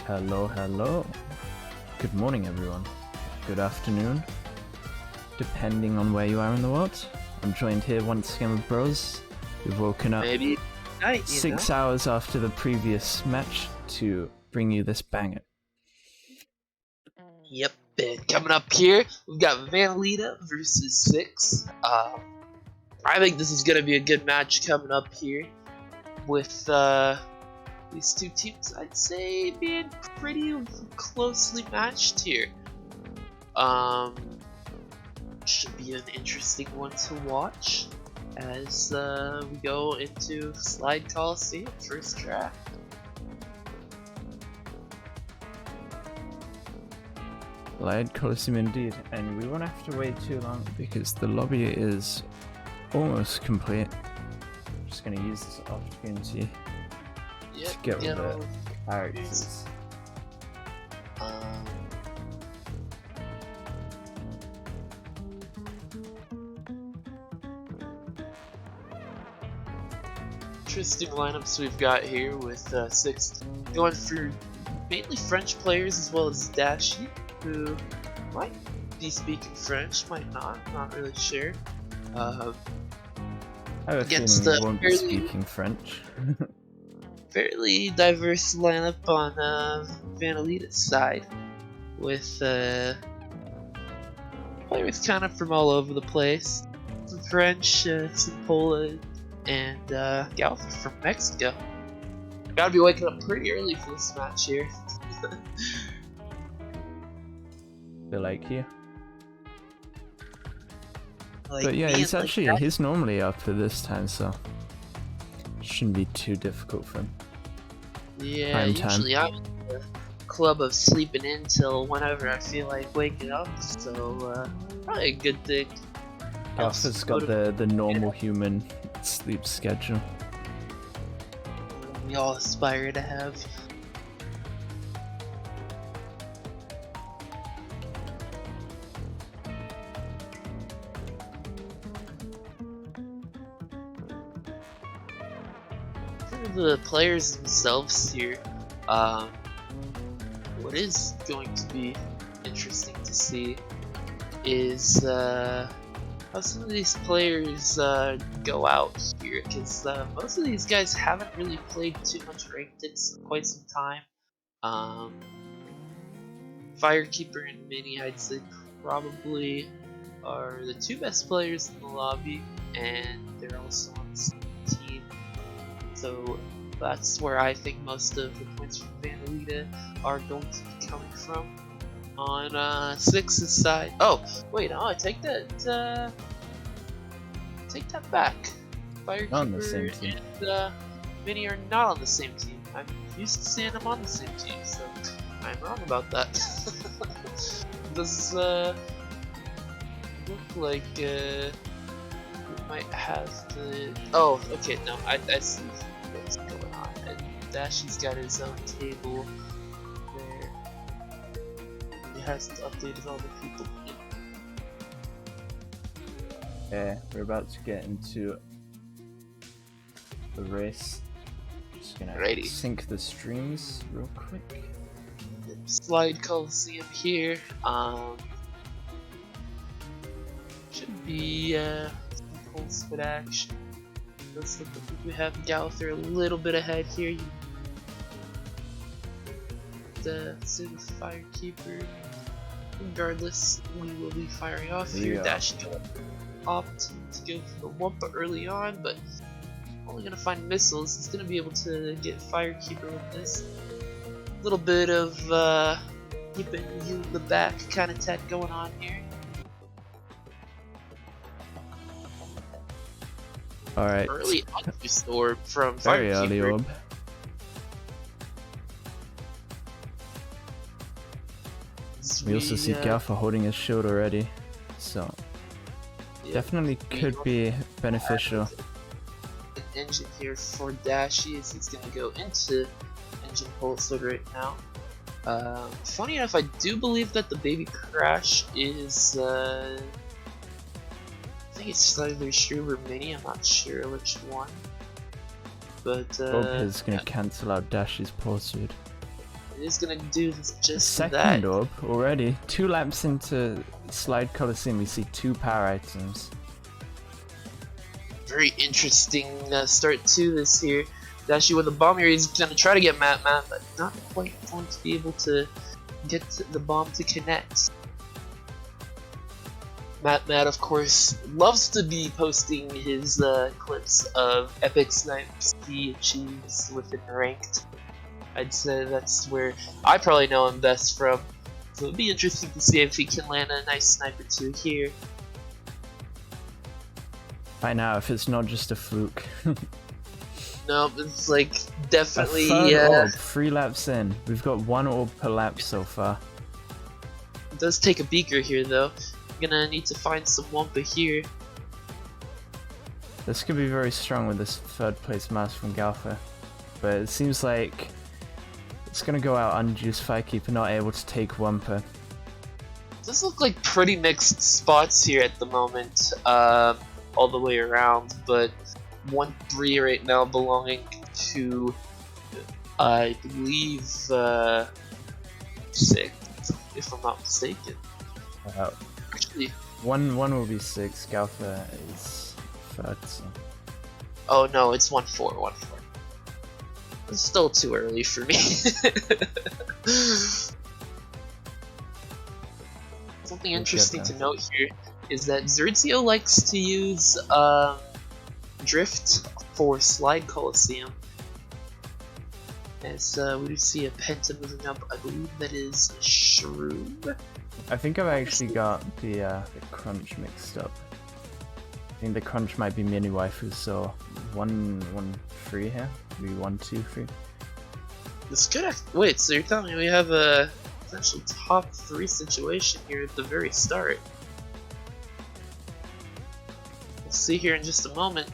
Hello, hello. Good morning, everyone. Good afternoon, depending on where you are in the world. I'm joined here once again with bros. We've woken up Maybe night, 6 hours after the previous match to bring you this banger. Yep, and coming up here, we've got Revvylo versus 6. I think this is going to be a good match coming up here with these two teams, I'd say, being pretty closely matched here. Should be an interesting one to watch as we go into Slide Coliseum first draft. Slide Coliseum indeed, and we won't have to wait too long because the lobby is almost complete. I'm just going to use this opportunity to get with the characters. Interesting lineups we've got here with 6 going for mainly French players as well as Dashi, who might be speaking French, might not really sure. I have a Against feeling the he won't be speaking French. fairly diverse lineup on Vanelita's side, with players kind of from all over the place. Some French, some Poland, and Galfa from Mexico. Gotta be waking up pretty early for this match here. Feel like you. Like but yeah, he's he's normally up for this time, so shouldn't be too difficult for him. Yeah, usually I'm in the club of sleeping in till whenever I feel like waking up, so probably a good thing. Alpha's got the normal human sleep schedule. We all aspire to have. For the players themselves here, what is going to be interesting to see is how some of these players go out here, because most of these guys haven't really played too much ranked in quite some time. Firekeeper and Mini, I'd say, probably are the 2 best players in the lobby, and they're also on the same team. So that's where I think most of the points from Vanelita are going to be coming from. On 6's side, oh wait, no, I take that back. Firekeeper on the same team. and Mini are not on the same team. I'm used to seeing them on the same team, so I'm wrong about that. Does look like we might have to. Oh, okay, no, I see what's going on. And Dashi's got his own table there. He hasn't updated all the people. Yeah, we're about to get into the race. Just gonna sync the streams real quick. Slide Coliseum here. Should be some full split action. Let's look. I think we have Galther a little bit ahead here. The Firekeeper. Regardless, we will be firing off here. Dash opt to go for the Wumpa early on, but only gonna find missiles. He's gonna be able to get Firekeeper with this. Little bit of keeping you in the back kind of tech going on here. Alright. Early orb from very Firekeeper. early orb. We also see Galfa holding his shield already, so definitely could be beneficial. An engine here for Dashi as he's gonna go into engine pulsed right now. Funny enough, I do believe that the baby crash is I think it's either Shrew or Mini, I'm not sure which one. But Bob is gonna cancel out Dashi's pulse suit. It is gonna do just Second that. orb already. 2 laps into Slide Coliseum, we see 2 power items. Very interesting start to this here. Actually, with the bomb here, he's gonna try to get Matt, but not quite going to be able to get the bomb to connect. Matt, of course, loves to be posting his clips of epic snipes he achieves within ranked. I'd say that's where I probably know him best from. So it'd be interesting to see if he can land a nice snipe or two here. Find out if it's not just a fluke. No, it's like definitely. A third orb, 3 laps in. We've got 1 orb per lap so far. It does take a beaker here though. I'm gonna need to find some Wumpa here. This could be very strong with this 3rd place mask from Galfa. But it seems like it's gonna go out unjuiced Firekeeper, not able to take Wumpa. Does look like pretty mixed spots here at the moment, all the way around, but 1-3 right now belonging to, I believe, 6, if I'm not mistaken. Actually, one will be 6, Galfa is 3rd, so. Oh no, it's 1-4, 1-4. It's still too early for me. Something interesting to note here is that Zertzio likes to use Drift for Slide Coliseum. As we do see a Penta moving up, I believe that is a Shroom. I think I've actually got the crunch mixed up. I think the crunch might be mini waifu, so 1-1-3 here. Maybe 1-2-3. This could wait, so you're telling me we have a potential top 3 situation here at the very start? We'll see here in just a moment.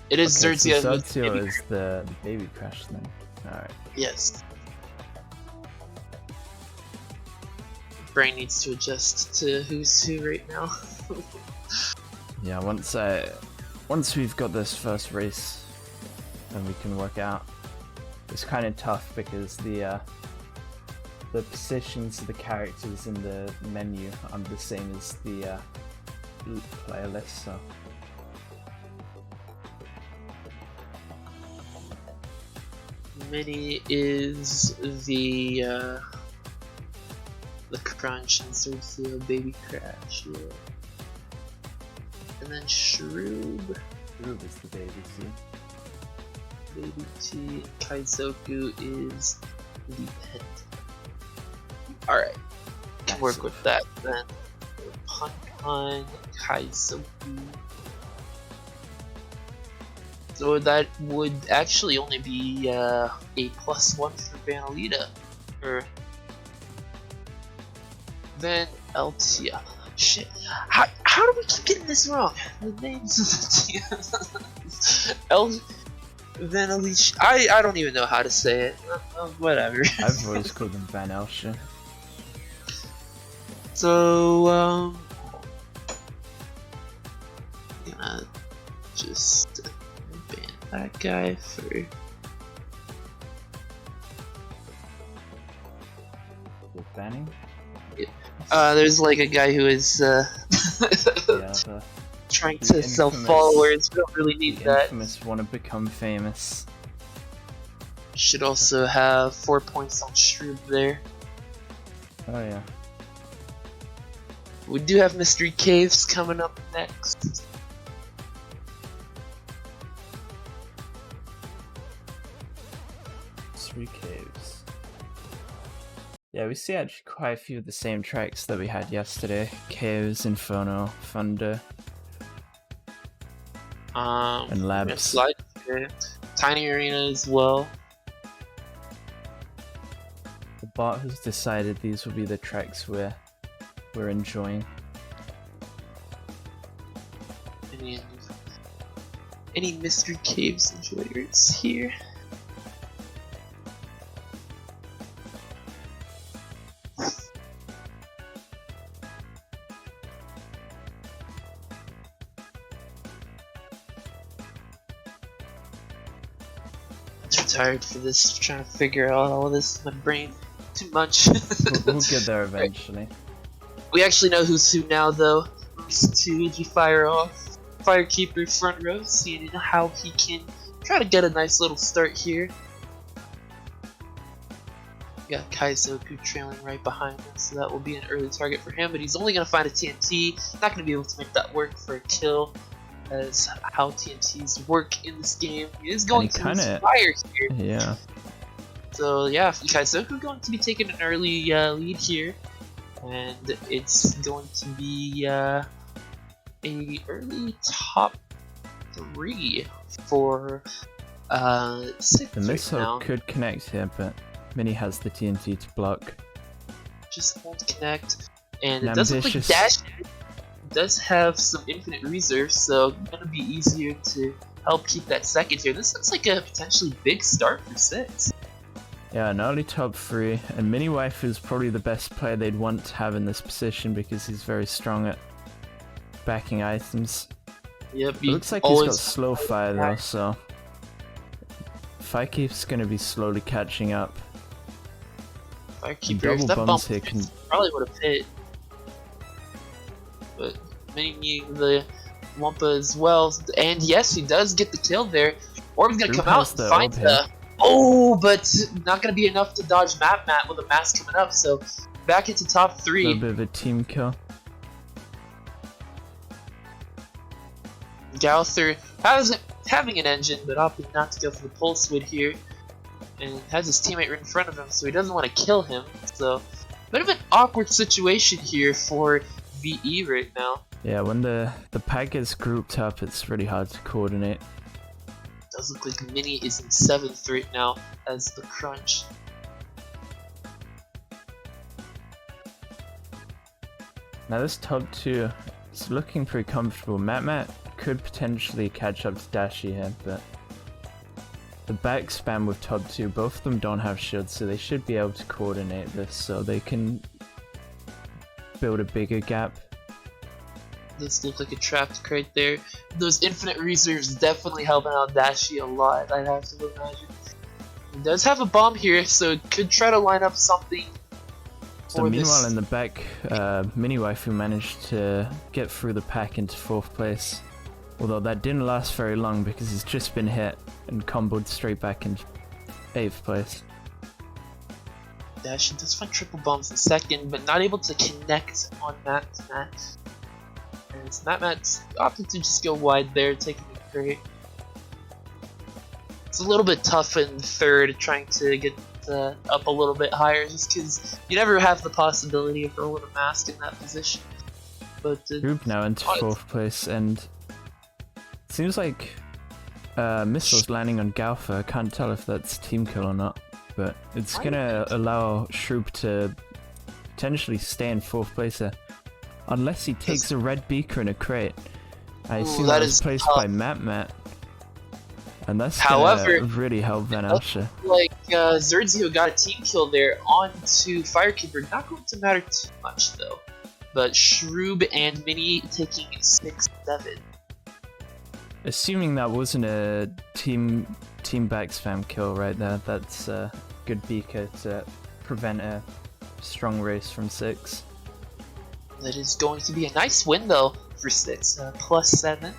It is Okay, Zertzio. so Zertzio is the baby crash then. Alright. Yes. Brain needs to adjust to who's who right now. Yeah, once we've got this first race, then we can work out. It's kind of tough because the positions of the characters in the menu aren't the same as the player list, so. Mini is the crunch and Zertzio baby crash, yeah. And then Shroob. Shroob is the baby C. Baby T. Kaizoku is the pet. Alright. Can work with that then. Pun, Kaizoku. So that would actually only be a +1 for Vanillita. Or Van Eltia. Shit. How do we keep getting this wrong? The names of the team. Vanillita. I don't even know how to say it. Whatever. I've always called them Van Elsha. So, gonna just ban that guy for. Banning? There's like a guy who is trying to sell followers. We don't really need that. Infamous want to become famous. Should also have 4 points on Shroob there. Oh yeah. We do have Mystery Caves coming up next. Mystery Caves. Yeah, we see actually quite a few of the same tracks that we had yesterday. Caves, Inferno, Thunder, and Labs. Slide, Tiny Arena as well. The bot has decided these will be the tracks we're enjoying. Any Mystery Caves enjoyers here? too tired for this. Trying to figure out all of this. My brain, too much. We'll get there eventually. We actually know who's who now, though. Moves to Igi fire off. Firekeeper front row, seeing how he can try to get a nice little start here. We got Kaizoku trailing right behind him, so that will be an early target for him, but he's only going to find a TNT. Not going to be able to make that work for a kill, as how TNTs work in this game. He is going to use fire here. Yeah. So yeah, Kaizoku going to be taking an early lead here, and it's going to be a early top 3 for 6 The missile right now. could connect here, but Mini has the TNT to block. Just won't connect, and An it does look like ambitious- Dash does have some infinite reserves, so gonna be easier to help keep that second here. This looks like a potentially big start for 6. Yeah, an early top 3, and Mini Wife is probably the best player they'd want to have in this position because he's very strong at backing items. Yep, It looks like he's got slow fire though, so Firekeep's gonna be slowly catching up. Firekeeper, if that Double bump bombs here can... probably would have hit. But Mini needing the Wampa as well, and yes, he does get the kill there. Orb's gonna come out and find the... Oh, but not gonna be enough to dodge Mat with a mask coming up, so back into top 3. A little bit of a team kill. Gowther having an engine, but opting not to go for the pulse wid here, and has his teammate right in front of him, so he doesn't want to kill him. So, bit of an awkward situation here for VE right now. Yeah, when the pack gets grouped up, it's really hard to coordinate. Does look like Mini is in 7th right now as the crunch. Now this top 2 is looking pretty comfortable. Mat could potentially catch up to Dashi here, but the back spam with top 2, both of them don't have shields, so they should be able to coordinate this so they can build a bigger gap. This looks like a trapped crate there. Those infinite reserves definitely helping out Dashi a lot, I'd have to imagine. He does have a bomb here, so could try to line up something. So meanwhile in the back, Mini Waifu managed to get through the pack into 4th place. Although that didn't last very long because he's just been hit and comboed straight back into 8th place. Dashi does find triple bombs in 2nd, but not able to connect on Mat. And Mat's opted to just go wide there, taking the crate. It's a little bit tough in 3rd, trying to get up a little bit higher, just because you never have the possibility of rolling a mask in that position. But Group now into 4th place, and it seems like missiles landing on Galfa. I can't tell if that's team kill or not, but it's gonna allow Shroop to potentially stay in 4th place there. Unless he takes a red beaker in a crate. I assume that was placed by Mat. And that's gonna really help Van Alsha. Like, Zerdzio got a team kill there onto Firekeeper. Not going to matter too much, though. But Shroob and Mini taking 6-7. Assuming that wasn't a team back spam kill right there, that's a good beaker to prevent a strong race from 6. That is going to be a nice win, though, for 6. +7.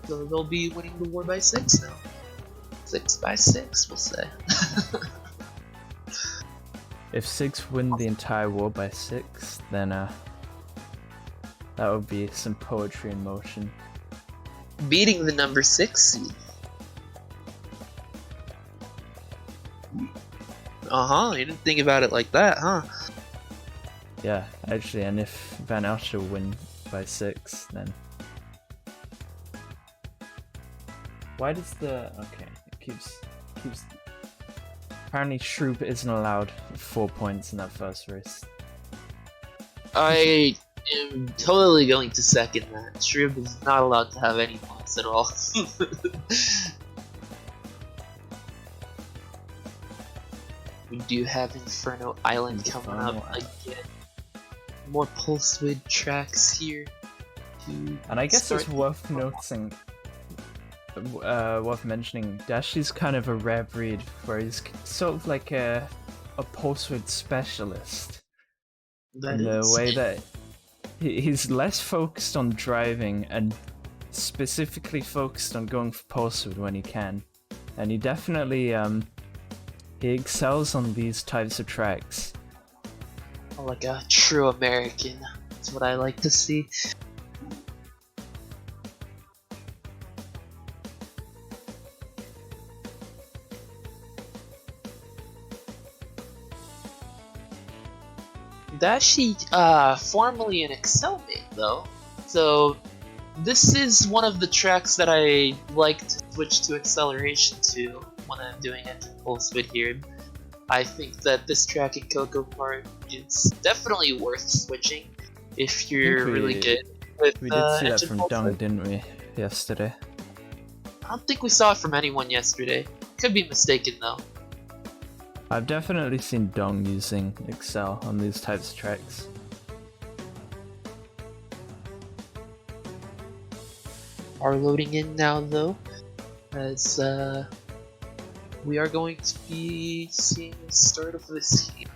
So they'll be winning the war by 6 now. 6 by 6, we'll say. If 6 win the entire war by 6, then that would be some poetry in motion. Beating the number 6 seed. You didn't think about it like that, huh? Yeah, actually, and if Van Alsha win by 6, then... Why does the... Okay, it keeps... Apparently Shroop isn't allowed 4 points in that first race. I am totally going to second that. Shroop is not allowed to have any points at all. We do have Inferno Island coming up again. More Pulsewid tracks here. And I guess it's worth noticing worth mentioning, Dashi's kind of a rare breed, where he's sort of like a pulsewood specialist. That in the is. way that he's less focused on driving and specifically focused on going for pulsewood when he can. And he definitely he excels on these types of tracks. Like a true American. That's what I like to see. Dashi, formerly an Excel mate though, so this is one of the tracks that I like to switch to acceleration to when I'm doing engine pulsewood here. I think that this track in Cocoa Park is definitely worth switching if you're really good with We did see that engine from pulsewood. Dung, didn't we, yesterday? I don't think we saw it from anyone yesterday. Could be mistaken though. I've definitely seen Dong using Excel on these types of tracks. Are loading in now though, as we are going to be seeing the start of this game.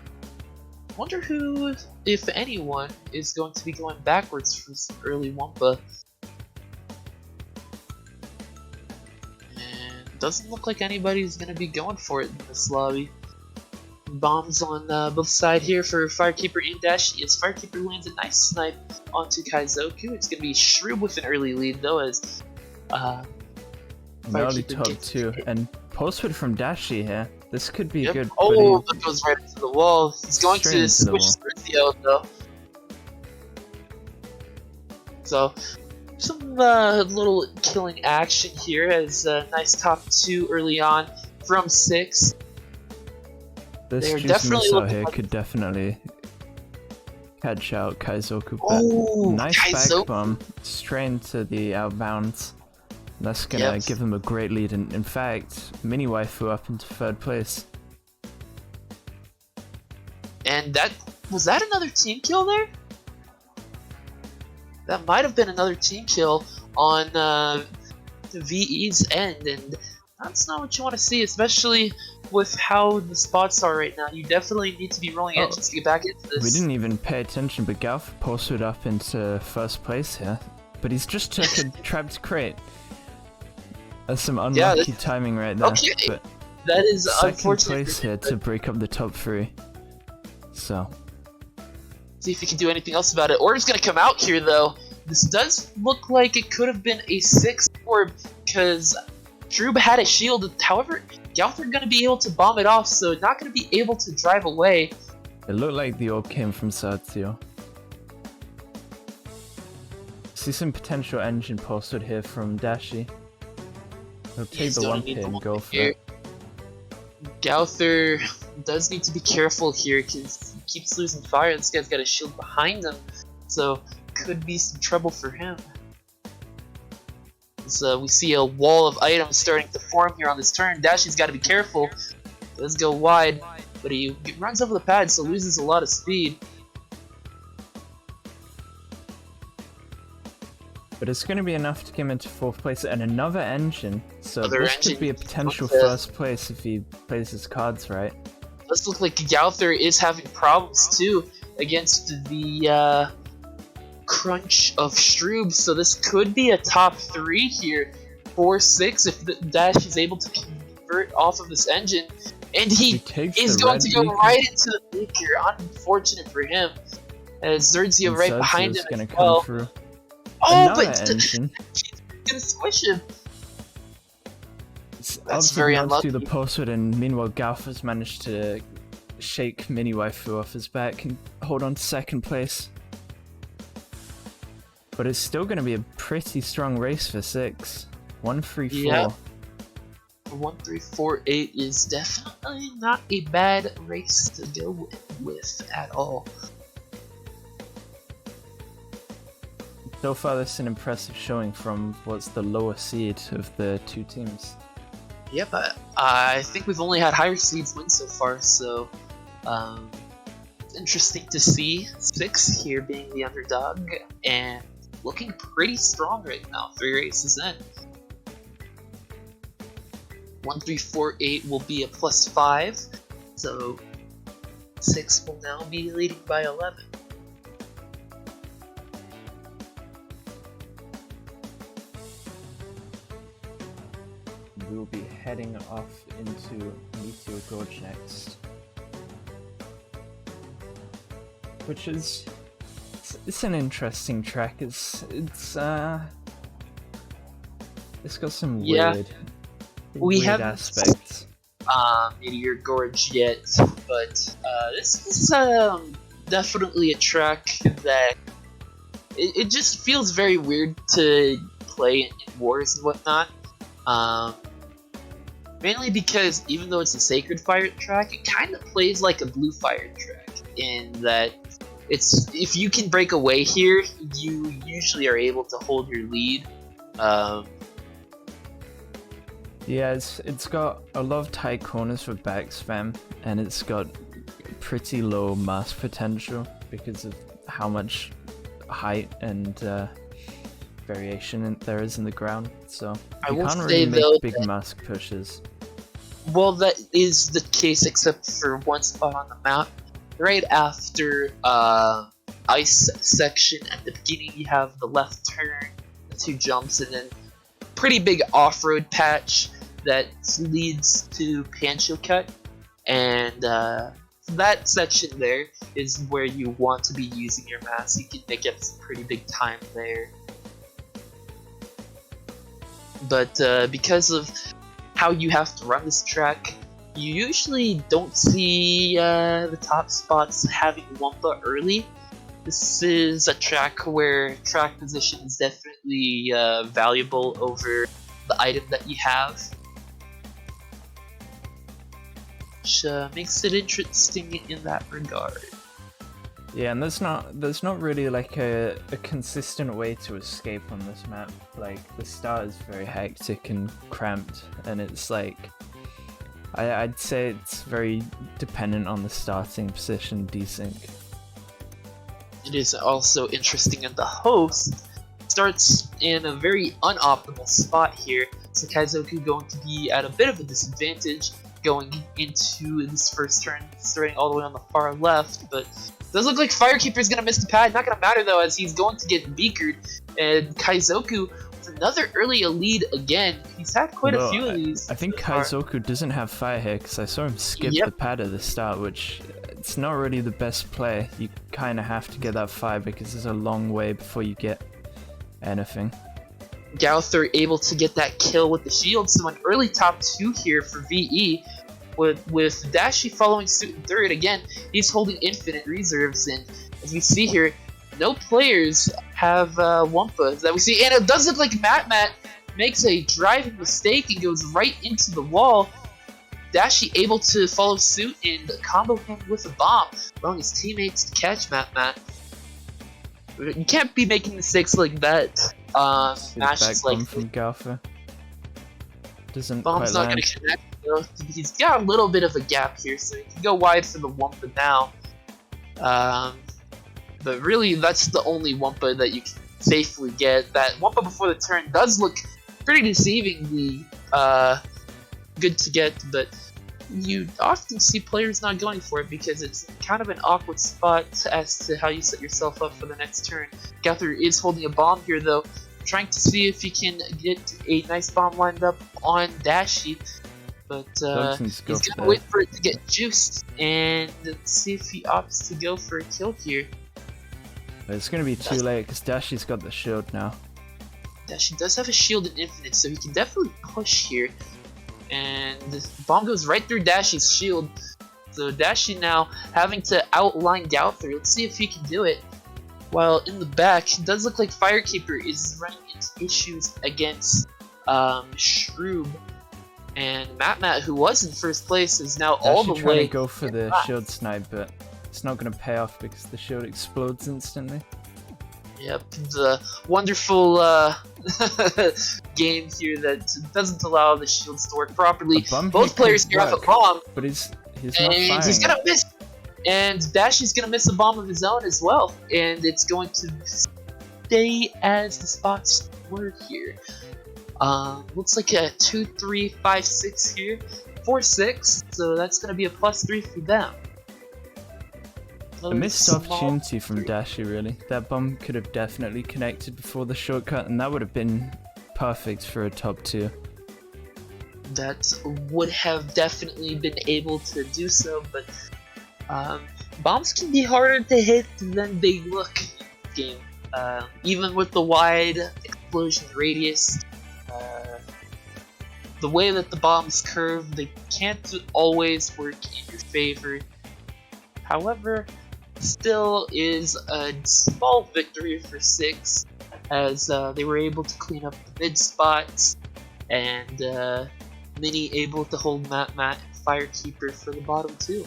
Wonder who, if anyone, is going to be going backwards for this early Wumpa. And doesn't look like anybody's gonna be going for it in this lobby. Bombs on both sides here for Firekeeper and Dashi as Firekeeper lands a nice snipe onto Kaizoku. It's going to be Shroob with an early lead though, as An early Firekeeper top gets 2, hit. and pulsewood from Dashi here. This could be Yep. good. Oh, but that goes right into the wall. He's going Straight to into the switch Revvylo though. So, some little killing action here as nice top 2 early on from 6. this They are juice definitely missile looking here like- could definitely catch out Kaizoku. But Oh, nice Kaizoku. back bomb straight into the outbounds. That's gonna Yep. give him a great lead, and in fact, Mini Waifu up into 3rd place. And was that another team kill there? That might have been another team kill on VE's end, and that's not what you want to see, especially with how the spots are right now. You definitely need to be rolling Oh, engines to get back into this. We didn't even pay attention, but Galf posted up into 1st place here. But he's just took a trapped crate. That's some unlucky timing right there. Okay, But that is 2nd unfortunate. place here to break up the top 3. So, See if we can do anything else about it. Orb's gonna come out here though. This does look like it could have been a 6 orb because Droop had a shield. However, Galford gonna be able to bomb it off, so not gonna be able to drive away. it looked like the orb came from Sergio. See some potential engine posted here from Dashi. He'll take He's the gonna 1 need pin the and one go for here. it. Gauther does need to be careful here because he keeps losing fire. This guy's got a shield behind him, so could be some trouble for him. So we see a wall of items starting to form here on this turn. Dashi's got to be careful. Does go wide, but he runs over the pad, so loses a lot of speed. But it's going to be enough to get him into 4th place and another engine. So Another this engine could be a potential with the- 1st place if he plays his cards right. Does look like Gauther is having problems too against the crunch of Stroob, so this could be a top 3 here for 6 if the Dash is able to convert off of this engine. And he takes is the going red to go beacon. right into the beaker. Unfortunate for him. As Zerzio And right behind Zerzio's him gonna as come well. through. Oh, Another but engine. he's gonna squish him. It's That's obviously very not to do the unlucky. postwood, and meanwhile Galf has managed to shake Mini Waifu off his back and hold on to 2nd place. But it's still going to be a pretty strong race for 6. 1, 3, 4. Yeah. 1, 3, 4, 8 is definitely not a bad race to go with at all. So far, this is an impressive showing from what's the lower seed of the 2 teams. Yep, I think we've only had higher seeds win so far, so it's interesting to see 6 here being the underdog and looking pretty strong right now, 3 races in. 1, 3, 4, 8 will be a +5, so 6 will now be leading by 11. We will be heading off into Meteor Gorge next, which is it's an interesting track. It's got some weird aspects. Meteor Gorge yet, but this is definitely a track that it just feels very weird to play in wars and whatnot. Mainly because even though it's a Sacred Fire track, it kind of plays like a Blue Fire track in that if you can break away here, you usually are able to hold your lead. Yeah, it's got a lot of tight corners for back spam, and it's got pretty low mask potential because of how much height and variation there is in the ground. So you can't really make big mask pushes. Well, that is the case except for one spot on the map. Right after ice section at the beginning, you have the left turn, the 2 jumps, and then pretty big off-road patch that leads to Pancho Cut, and that section there is where you want to be using your mask. You can make up some pretty big time there. But because of how you have to run this track, you usually don't see the top spots having Wumpa early. This is a track where track position is definitely valuable over the item that you have, which makes it interesting in that regard. Yeah, and there's not really like a consistent way to escape on this map. Like, the start is very hectic and cramped, and it's like I'd say it's very dependent on the starting position desync. It is also interesting that the host starts in a very unoptimal spot here, so Kaizoku going to be at a bit of a disadvantage going into this first turn, starting all the way on the far left, but does look like Firekeeper is going to miss the pad. Not going to matter though, as he's going to get beakered, and Kaizoku with another early lead again. He's had quite a few of these. I think Kaizoku doesn't have fire here because I saw him skip the pad at the start, which it's not really the best play. You kind of have to get that fire because there's a long way before you get anything. Gauther able to get that kill with the shield, so an early top 2 here for VE. With Dashi following suit in third. Again, he's holding infinite reserves, and as we see here, no players have Wumpas that we see, and it does look like Matt makes a driving mistake and goes right into the wall. Dashi able to follow suit and combo him with a bomb, allowing his teammates to catch Matt. You can't be making mistakes like that. Mash is like from Gauther. Doesn't bomb's quite not going to connect. He's got a little bit of a gap here, so he can go wide for the Wumpa now. But really, that's the only Wumpa that you can safely get. That Wumpa before the turn does look pretty deceivingly good to get, but you often see players not going for it because it's kind of an awkward spot as to how you set yourself up for the next turn. Gauther is holding a bomb here though, trying to see if he can get a nice bomb lined up on Dashi. But he's gonna wait for it to get juiced and see if he opts to go for a kill here. It's gonna be too late because Dashi's got the shield now. Dashi does have a shield in infinite, so he can definitely push here. And the bomb goes right through Dashi's shield. So Dashi now having to outline Gauther. Let's see if he can do it. While in the back, it does look like Firekeeper is running into issues against Shroob. And Matt, who was in first place, is now all the way. Trying to go for the shield snipe, but it's not going to pay off because the shield explodes instantly. Yep, the wonderful game here that doesn't allow the shields to work properly. Both players here have a bomb, but he's not firing. He's gonna miss. And Dashi's gonna miss a bomb of his own as well, and it's going to stay as the spots were here. Looks like a 2, 3, 5, 6 here. 4, 6, so that's gonna be a +3 for them. A missed opportunity from Dashi, really. That bomb could have definitely connected before the shortcut, and that would have been perfect for a top 2. That would have definitely been able to do so, but bombs can be harder to hit than they look in this game. Even with the wide explosion radius, the way that the bombs curve, they can't always work in your favor. However, still is a small victory for 6, as they were able to clean up the mid spots, and Mini able to hold Matt and Firekeeper for the bottom 2.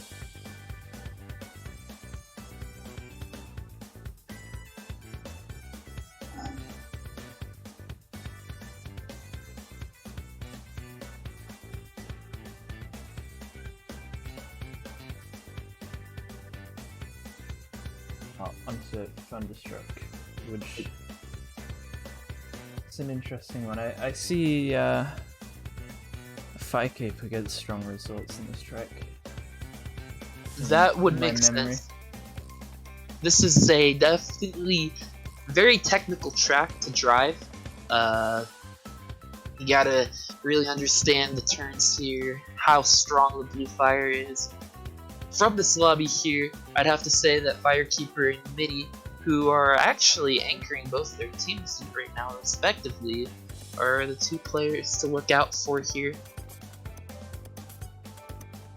Onto Thunderstruck, which it's an interesting one. I see Firekeeper gets strong results in this track. That would make sense. This is a definitely very technical track to drive. You gotta really understand the turns here, how strong the blue fire is. From this lobby here, I'd have to say that Firekeeper and Mini, who are actually anchoring both their teams right now respectively, are the 2 players to look out for here.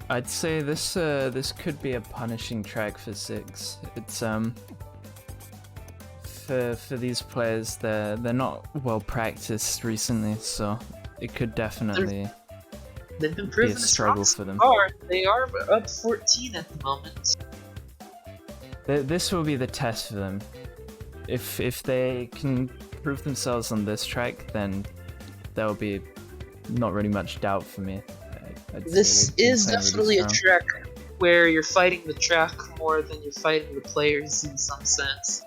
I'd say this could be a punishing track for 6. It's for these players, they're not well practiced recently, so it could definitely They've been be proven a struggle for them. They are up 14 at the moment. This will be the test for them. If they can prove themselves on this track, then there will be not really much doubt for me. This is definitely a track where you're fighting the track more than you're fighting the players in some sense.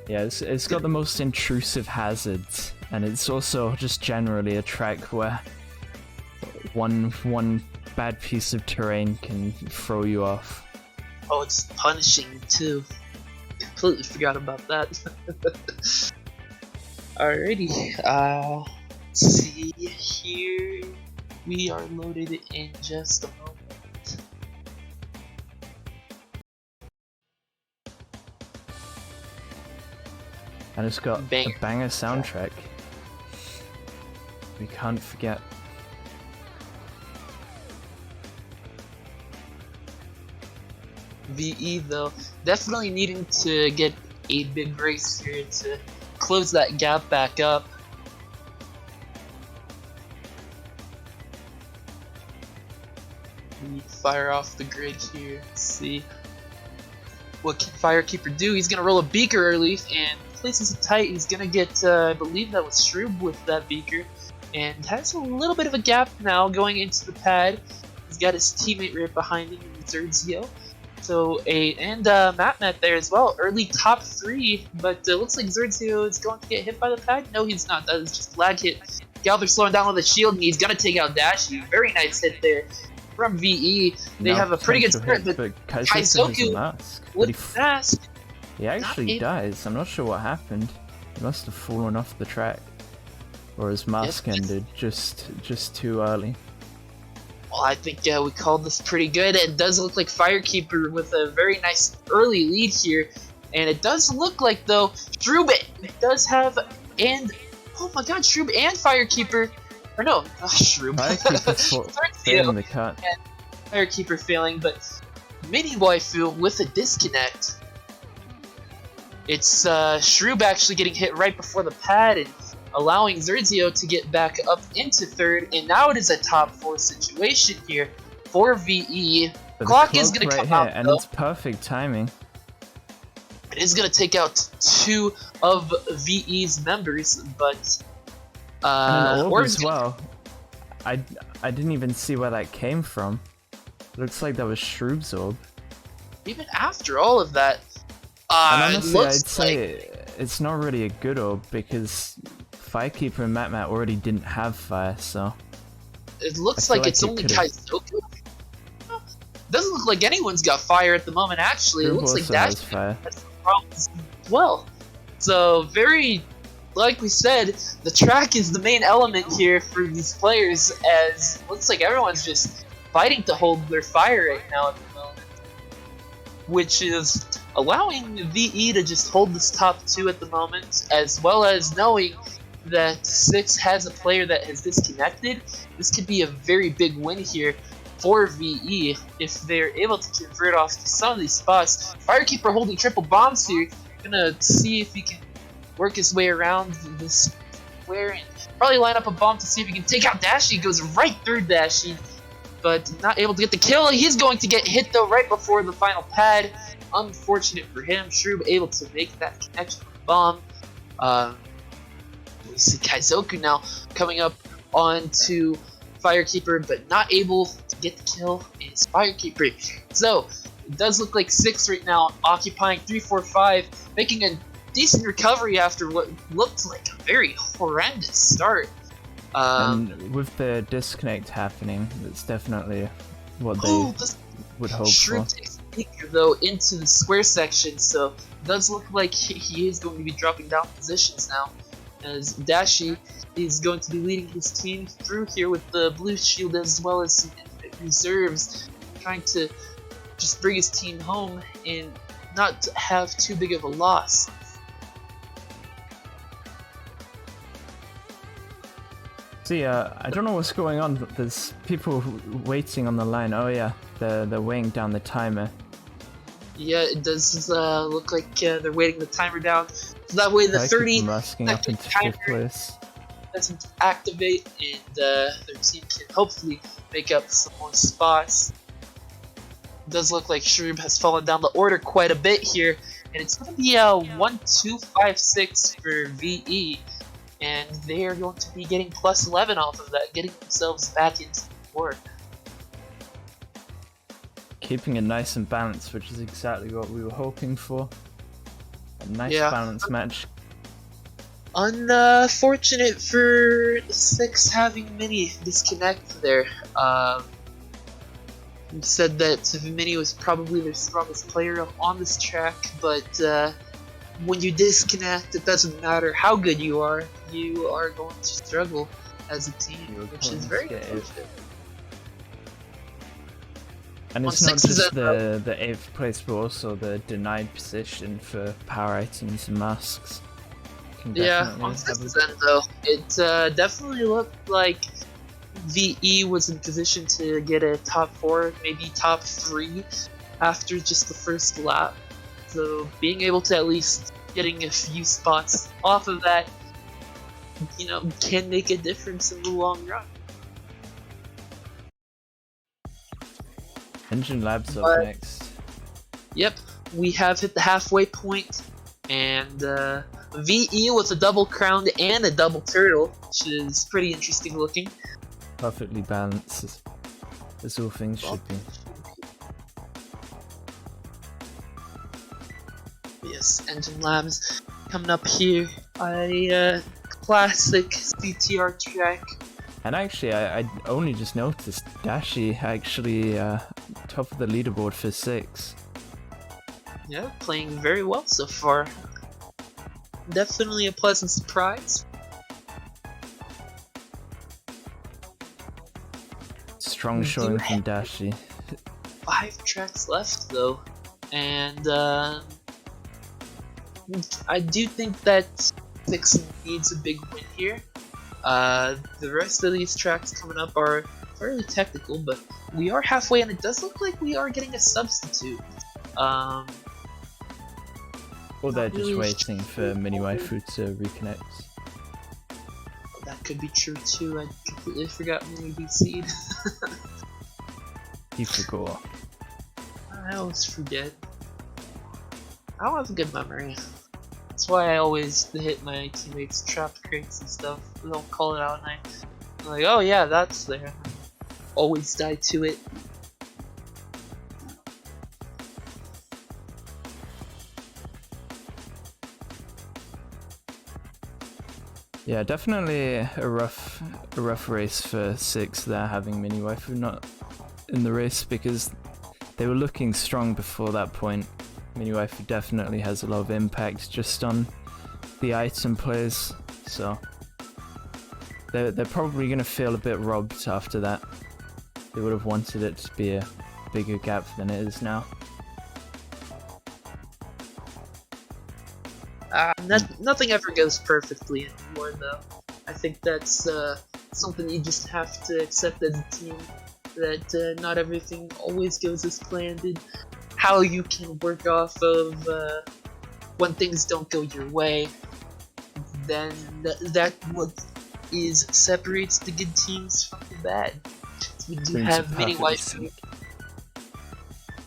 Yeah, it's got the most intrusive hazards, and it's also just generally a track where one bad piece of terrain can throw you off. Oh, it's punishing too. Completely forgot about that. Alrighty, let's see here. We are loaded in just a moment. And it's got a banger soundtrack. We can't forget. VE though, definitely needing to get a big race here to close that gap back up. We fire off the grid here. Let's see what can Firekeeper do. He's gonna roll a beaker early and places it tight. He's gonna get, I believe that was Shroob with that beaker, and has a little bit of a gap now going into the pad. He's got his teammate right behind him, Zerdzio. So Matt there as well. Early top 3, but looks like Zerdzio is going to get hit by the pad. No, he's not. That is just a lag hit. Galver slowing down with a shield, and he's gonna take out Dashi. Very nice hit there from VE. They have a pretty good start, but Kaizoku with mask. He actually dies. I'm not sure what happened. He must have fallen off the track, or his mask ended just too early. Well, I think we called this pretty good. It does look like Firekeeper with a very nice early lead here, and it does look like though Shroob does have oh my God, Shroob and Firekeeper, or no, Shroob. Failing the cut. Firekeeper failing, but Mini Waifu with a disconnect. It's Shroob actually getting hit right before the pad and allowing Zerdzio to get back up into 3rd, and now it is a top 4 situation here for VE. Clock is going to come out, and it's perfect timing. It is going to take out 2 of VE's members, but and an orb as well. I didn't even see where that came from. Looks like that was Shroob's orb. Even after all of that, and honestly, I'd say it's not really a good orb because Firekeeper and Matmat already didn't have fire, so it looks like it's only Kaizoku. Doesn't look like anyone's got fire at the moment. Actually, it looks like Dash has some problems as well. So like we said, the track is the main element here for these players, as it looks like everyone's just fighting to hold their fire right now at the moment, which is allowing VE to just hold this top 2 at the moment, as well as knowing that 6 has a player that has disconnected. This could be a very big win here for VE if they're able to convert off to some of these spots. Firekeeper holding triple bombs here, gonna see if he can work his way around this square and probably line up a bomb to see if he can take out Dashi. Goes right through Dashi, but not able to get the kill. He's going to get hit though right before the final pad. Unfortunate for him. Shroob able to make that connection with the bomb. We see Kaizoku now coming up onto Firekeeper, but not able to get the kill. Is Firekeeper. So it does look like 6 right now, occupying 3, 4, 5, making a decent recovery after what looked like a very horrendous start. And with the disconnect happening, it's definitely what they would hope Shroob for. takes a peek though into the square section, so it does look like he is going to be dropping down positions now, as Dashi is going to be leading his team through here with the blue shield as well as some reserves, trying to just bring his team home and not have too big of a loss. See, I don't know what's going on, but there's people waiting on the line. Oh yeah, they're weighing down the timer. Yeah, it does look like they're waiting the timer down, so that way the 30 masking up into 5th place doesn't activate, and their team can hopefully make up some more spots. It does look like Shroob has fallen down the order quite a bit here, and it's going to be a 1-2-5-6 for VE. And they are going to be getting plus 11 off of that, getting themselves back into the board. Keeping it nice and balanced, which is exactly what we were hoping for. A nice balanced match. Unfortunate for 6 having Mini disconnect there. You said that Mini was probably their strongest player on this track, but when you disconnect, it doesn't matter how good you are going to struggle as a team, which is very unfortunate. And it's not just the 8th place, but also the denied position for power items and masks. Yeah, on 6's end though, it definitely looked like VE was in position to get a top 4, maybe top 3 after just the first lap. So being able to at least getting a few spots off of that, you know, can make a difference in the long run. Engine Labs up next. Yep, we have hit the halfway point, and VE with a double crown and a double turtle, which is pretty interesting looking. Perfectly balanced, as all things should be. Yes, Engine Labs coming up here. A classic CTR track. And actually, I only just noticed Dashi actually top of the leaderboard for 6. Yeah, playing very well so far. Definitely a pleasant surprise. Strong showing from Dashi. 5 tracks left though, and I do think that 6 needs a big win here. The rest of these tracks coming up are fairly technical, but we are halfway, and it does look like we are getting a substitute. Or they're just waiting for Mini Waifu to reconnect. That could be true too. I completely forgot Mini BC'd. You forgot. I always forget. I don't have a good memory. That's why I always hit my teammates' trap crates and stuff. They'll call it out and I'm like, oh yeah, that's there. Always die to it. Yeah, definitely a rough race for 6 there, having Mini Waifu not in the race, because they were looking strong before that point. Mini Waifu definitely has a lot of impact just on the item plays, so they're probably going to feel a bit robbed after that. They would have wanted it to be a bigger gap than it is now. Nothing ever goes perfectly anymore, though. I think that's something you just have to accept as a team, that not everything always goes as planned, and how you can work off of when things don't go your way, then that what separates the good teams from the bad. We do have Mini Waifu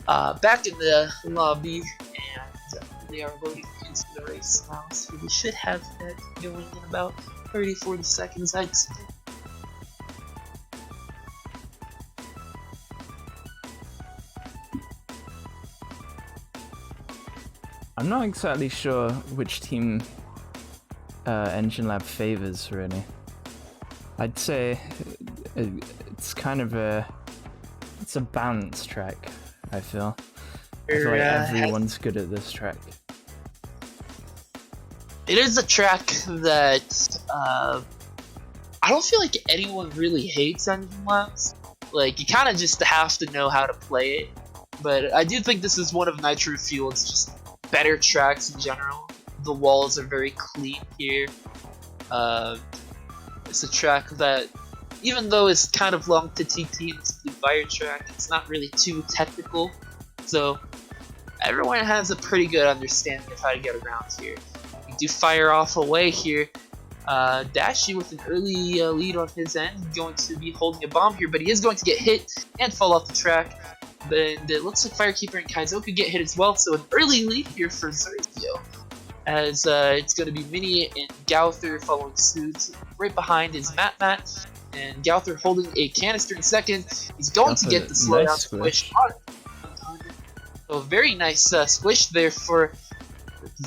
back in the lobby, and they are loading into the race now, so we should have that going in about 30-40 seconds, I'd say. I'm not exactly sure which team Engine Lab favors, really. I'd say it's kind of a balanced track, I feel. I feel like everyone's good at this track. It is a track that I don't feel like anyone really hates Engine Labs. Like, you kind of just have to know how to play it. But I do think this is one of Nitro Fuel's just better tracks in general. The walls are very clean here. It's a track that, even though it's kind of long to TT and it's a Blue Fire track, it's not really too technical. So everyone has a pretty good understanding of how to get around here. We do fire off away here. Dashi with an early lead on his end, going to be holding a bomb here, but he is going to get hit and fall off the track. But it looks like Firekeeper and Kaizoku get hit as well, so an early lead here for Zerzio. As it's going to be Mini and Gauther following suit. Right behind is Matt, and Gauther holding a canister in second. He's going to get the slowdown squish on it. So very nice squish there for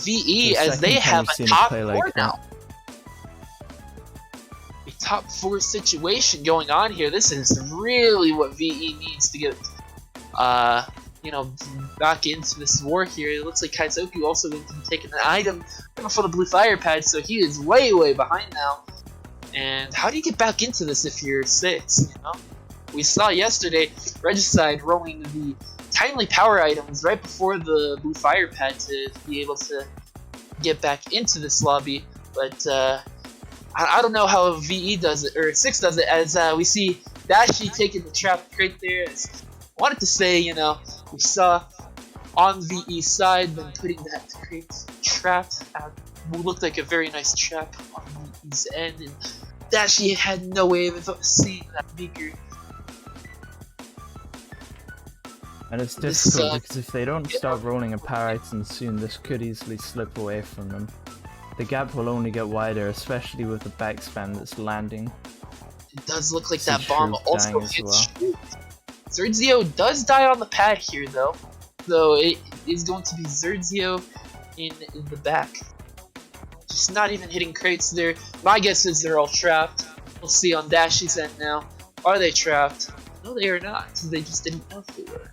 VE, as they have a top 4 now. A top 4 situation going on here. This is really what VE needs to get you know, back into this war here. It looks like Kaizoku also going to be taking an item for the Blue Fire pad, so he is way behind now. And how do you get back into this if you're 6, you know? We saw yesterday Regicide rolling the timely power items right before the Blue Fire pad to be able to get back into this lobby, but I don't know how VE does it, or 6 does it, as we see Dashi taking the trap crate there. I wanted to say, you know, we saw on VE's side them putting that crate trap out. It looked like a very nice trap on VE's end, and Dashi had no way of seeing that beaker. And it's difficult because if they don't start rolling a power item soon, this could easily slip away from them. The gap will only get wider, especially with the backspan that's landing. It does look like that bomb also hits Shrew. Zerzio does die on the pad here, though. So it is going to be Zerzio in the back. Just not even hitting crates there. My guess is they're all trapped. We'll see on Dashi's end now. Are they trapped? No, they are not. They just didn't know if they were.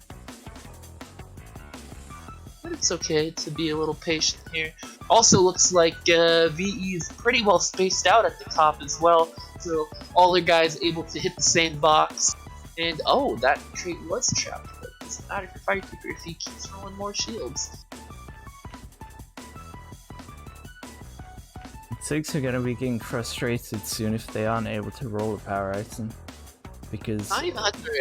But it's okay to be a little patient here. Also looks like VE is pretty well spaced out at the top as well. So all their guys able to hit the same box. And oh, that crate was trapped, but it doesn't matter for Firekeeper if he keeps rolling more shields. 6 are gonna be getting frustrated soon if they aren't able to roll a power item. Because not even that they're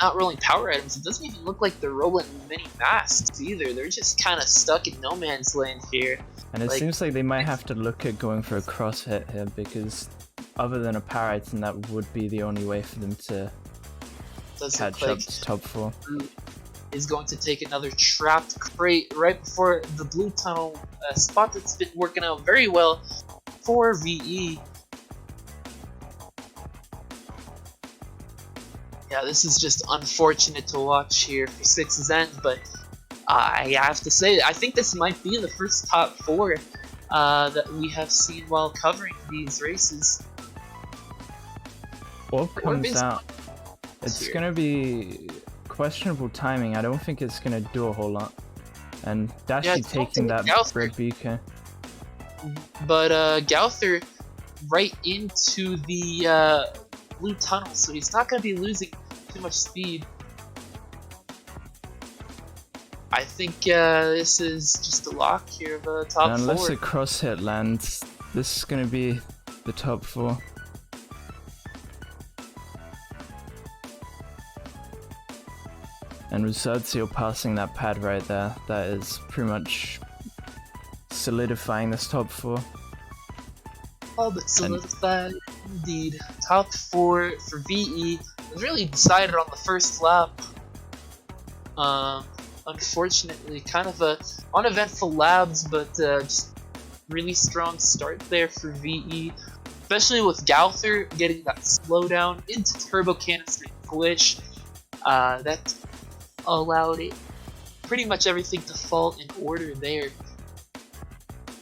not rolling power items, it doesn't even look like they're rolling many masks either. They're just kinda stuck in no man's land here. And it seems like they might have to look at going for a cross hit here, because other than a power item, that would be the only way for them to catch up to top 4. Is going to take another trapped crate right before the blue tunnel, a spot that's been working out very well for VE. Yeah, this is just unfortunate to watch here for 6's end, but I have to say, I think this might be the first top 4 that we have seen while covering these races. Orb comes out. It's gonna be questionable timing. I don't think it's gonna do a whole lot. And Dashi taking that red beacon. But Gauther right into the blue tunnel, so he's not gonna be losing too much speed. I think this is just a lock here of the top 4. Unless a cross hit lands, this is gonna be the top 4. And with Zertzio passing that pad right there, that is pretty much solidifying this top 4. All but solidified, indeed. Top 4 for VE was really decided on the first lap. Unfortunately, kind of a uneventful labs, but just really strong start there for VE. Especially with Gauther getting that slowdown into Turbo Canister glitch. That allowed it pretty much everything to fall in order there.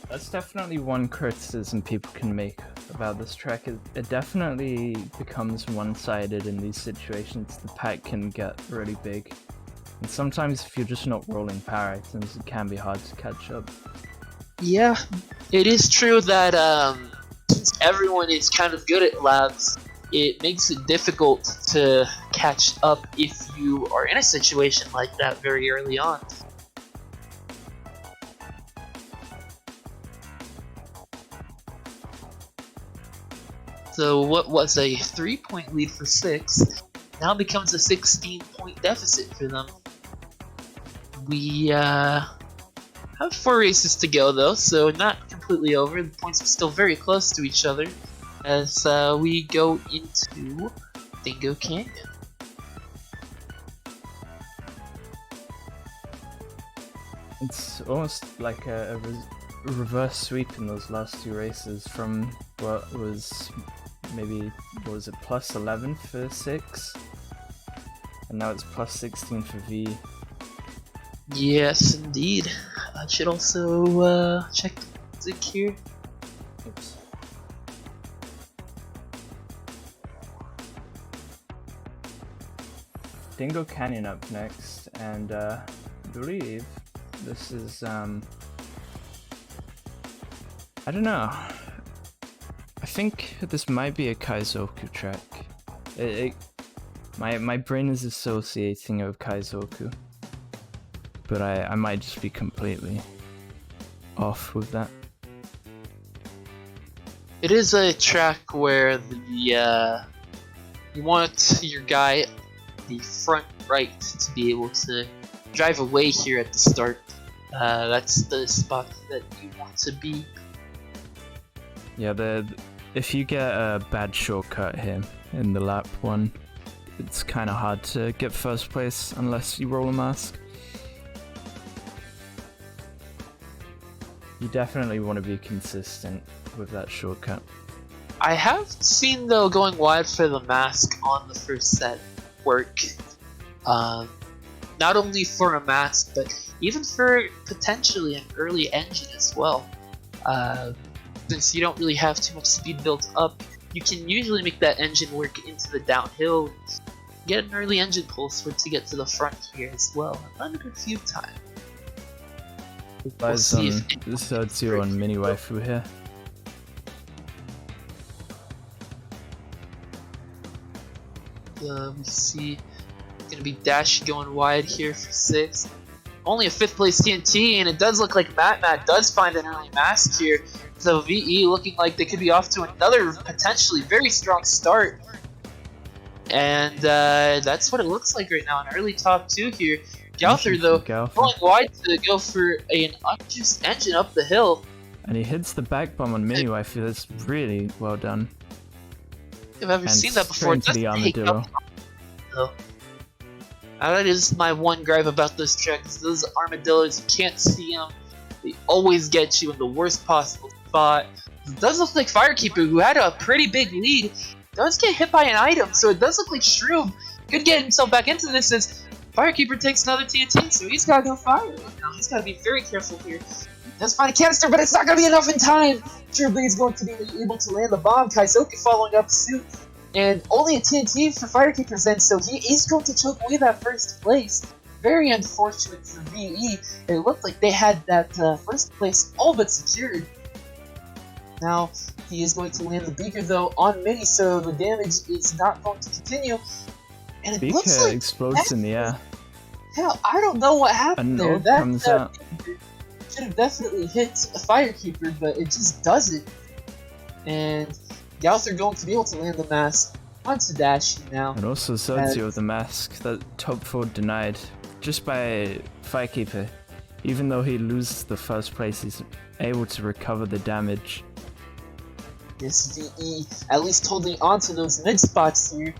That's definitely one criticism people can make about this track. It definitely becomes one-sided in these situations. The pack can get really big. And sometimes if you're just not rolling power items, it can be hard to catch up. Yeah, it is true that since everyone is kind of good at labs, it makes it difficult to catch up if you are in a situation like that very early on. So what was a 3-point lead for 6 now becomes a 16-point deficit for them. We have 4 races to go though, so not completely over. The points are still very close to each other as we go into Dingo Canyon. It's almost like a reverse sweep in those last 2 races from what was maybe, what was it, plus 11 for 6? And now it's plus 16 for V. Yes, indeed. I should also check the music here. Oops. Dingo Canyon up next, and I believe this is I don't know. I think this might be a Kaizoku track. My brain is associating of Kaizoku, but I might just be completely off with that. It is a track where the you want your guy the front right to be able to drive away here at the start. That's the spot that you want to be. Yeah, if you get a bad shortcut here in the lap 1, it's kind of hard to get first place unless you roll a mask. You definitely want to be consistent with that shortcut. I have seen though going wide for the mask on the first set work. Not only for a mask, but even for potentially an early engine as well. Since you don't really have too much speed built up, you can usually make that engine work into the downhill and get an early engine pulse for it to get to the front here as well. I've done it a few times. We'll see if Zertzio on mini waifu here. We see it's gonna be Dash going wide here for 6. Only a 5th place TNT, and it does look like Matt does find an early mask here. So VE looking like they could be off to another potentially very strong start. And that's what it looks like right now, an early top 2 here. Gauther though, going wide to go for an unjuiced engine up the hill. And he hits the back bomb on mini waifu. That's really well done. I've never seen that before. Into the armadillo. That is my one gripe about those tracks. Those armadillos, you can't see them. They always get you in the worst possible spot. It does look like Firekeeper, who had a pretty big lead, does get hit by an item, so it does look like Shroom could get himself back into this as Firekeeper takes another TNT, so he's gotta go fire right now. He's gotta be very careful here. Does find a canister, but it's not going to be enough in time. Surely he's going to be able to land the bomb. Kaizoku following up suit. And only a TNT for Firekeepers then, so he is going to choke away that first place. Very unfortunate for VE. It looked like they had that first place all but secured. Now, he is going to land the Beaker though on Mini, so the damage is not going to continue. And it looks Beaker like explodes in the air. Hell, I don't know what happened there. orb That comes out. should have definitely hit a Firekeeper, but it just doesn't. And Gowther going to be able to land the mask onto Dashi now. And also Zozio with the mask, that top 4 denied just by Firekeeper. Even though he loses the first place, he's able to recover the damage. This VE at least holding onto those mid spots here.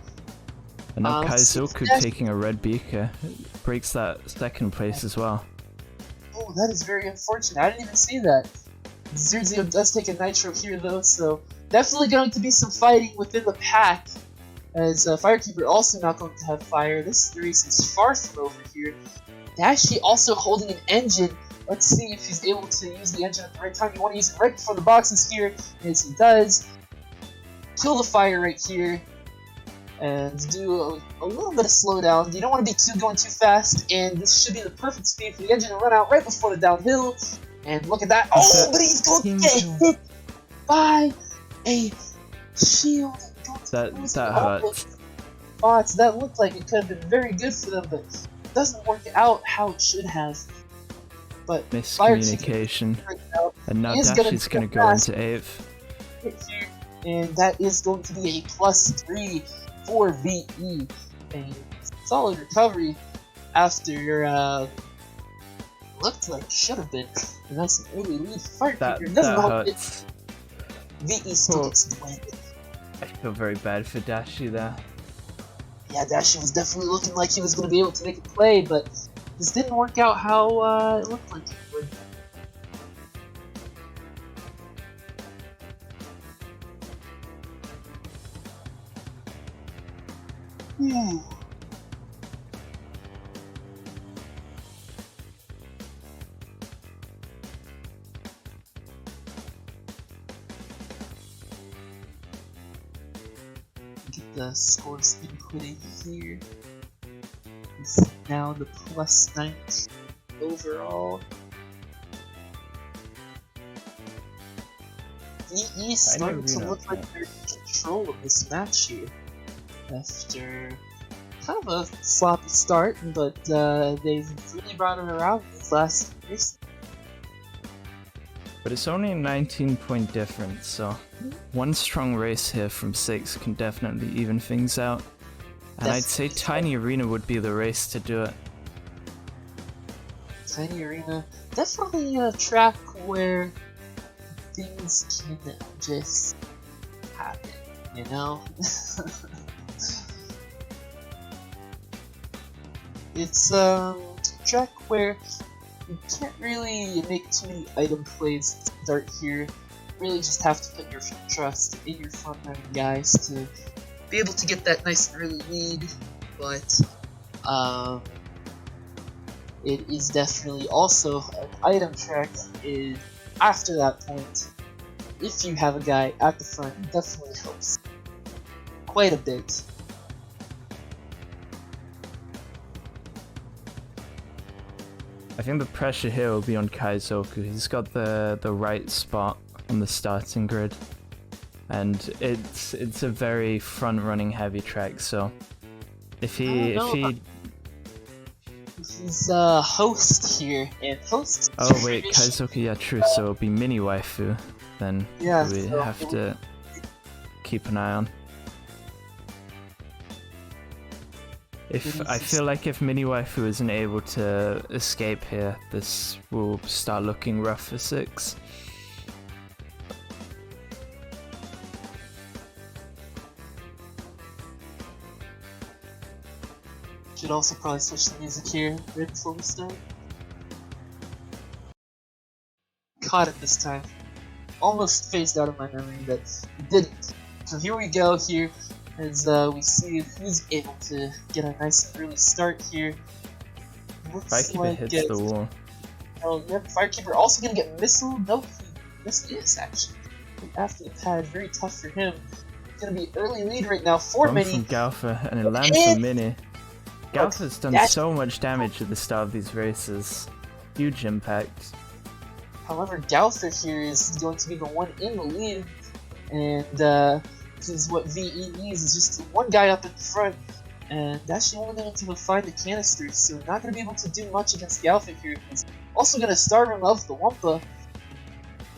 And now Kaizoku Dashi- taking a red Beaker breaks that second place as well. Oh, that is very unfortunate. I didn't even see that. Zuzio does take a Nitro here though, so definitely going to be some fighting within the pack. As Firekeeper also not going to have fire. This race is far from over here. Dashi also holding an engine. Let's see if he's able to use the engine at the right time. You want to use it right before the boxes here. Yes, he does. Kill the fire right here. And do a little bit of slowdown. You don't want to be going too fast. And this should be the perfect speed for the engine to run out right before the downhill. And look at that. Oh, but he's going to get hit by a shield. That hurt. Spots. That looked like it could have been very good for them, but it doesn't work out how it should have. But Miscommunication. And now Dashi's going to go into 8th. And that is going to be a +3 for VE. A solid recovery after looked like it should have been. And that's an early lead for Firekeeper. That hurts. VE still gets landed. I feel very bad for Dashi there. Yeah, Dashi was definitely looking like he was going to be able to make a play, but this didn't work out how it looked like it would. Get the scores inputted here. It's now the +19 overall. VE is starting to look like they're in control of this match here. After kind of a sloppy start, but they've really brought it around these last races. But it's only a 19-point difference, so one strong race here from 6 can definitely even things out. And I'd say Tiny Arena would be the race to do it. Tiny Arena, definitely a track where things can just happen, you know? It's a track where you can't really make too many item plays to start here. You really just have to put your trust in your front running guys to be able to get that nice and early lead, but it is definitely also an item track. Is after that point, if you have a guy at the front, it definitely helps quite a bit. I think the pressure here will be on Kaizoku. He's got the right spot on the starting grid, and it's a very front-running heavy track. So if he he's a host here, and hosts. Oh wait, Kaizoku, yeah, true. So it'll be mini waifu. Then yeah, we have to keep an eye on. I feel like if Mini Waifu isn't able to escape here, this will start looking rough for 6. Should also probably switch the music here right before we start. Caught it this time. Almost phased out of my memory, but it didn't. So here we go here. As we see who's able to get a nice early start here. Looks like it hits the wall. Oh, yep, Firekeeper also gonna get missile. No, he missed this actually. After the pad, very tough for him. It's gonna be early lead right now for Bomb Mini. from Galfa, and it lands on Mini. Galfa's done so much damage at the start of these races. Huge impact. However, Galfa here is going to be the one in the lead, and this is what VE needs, is just one guy up in front, and that's only going to find the canisters, so not going to be able to do much against Galfa here. He's also going to starve him of the Wumpa,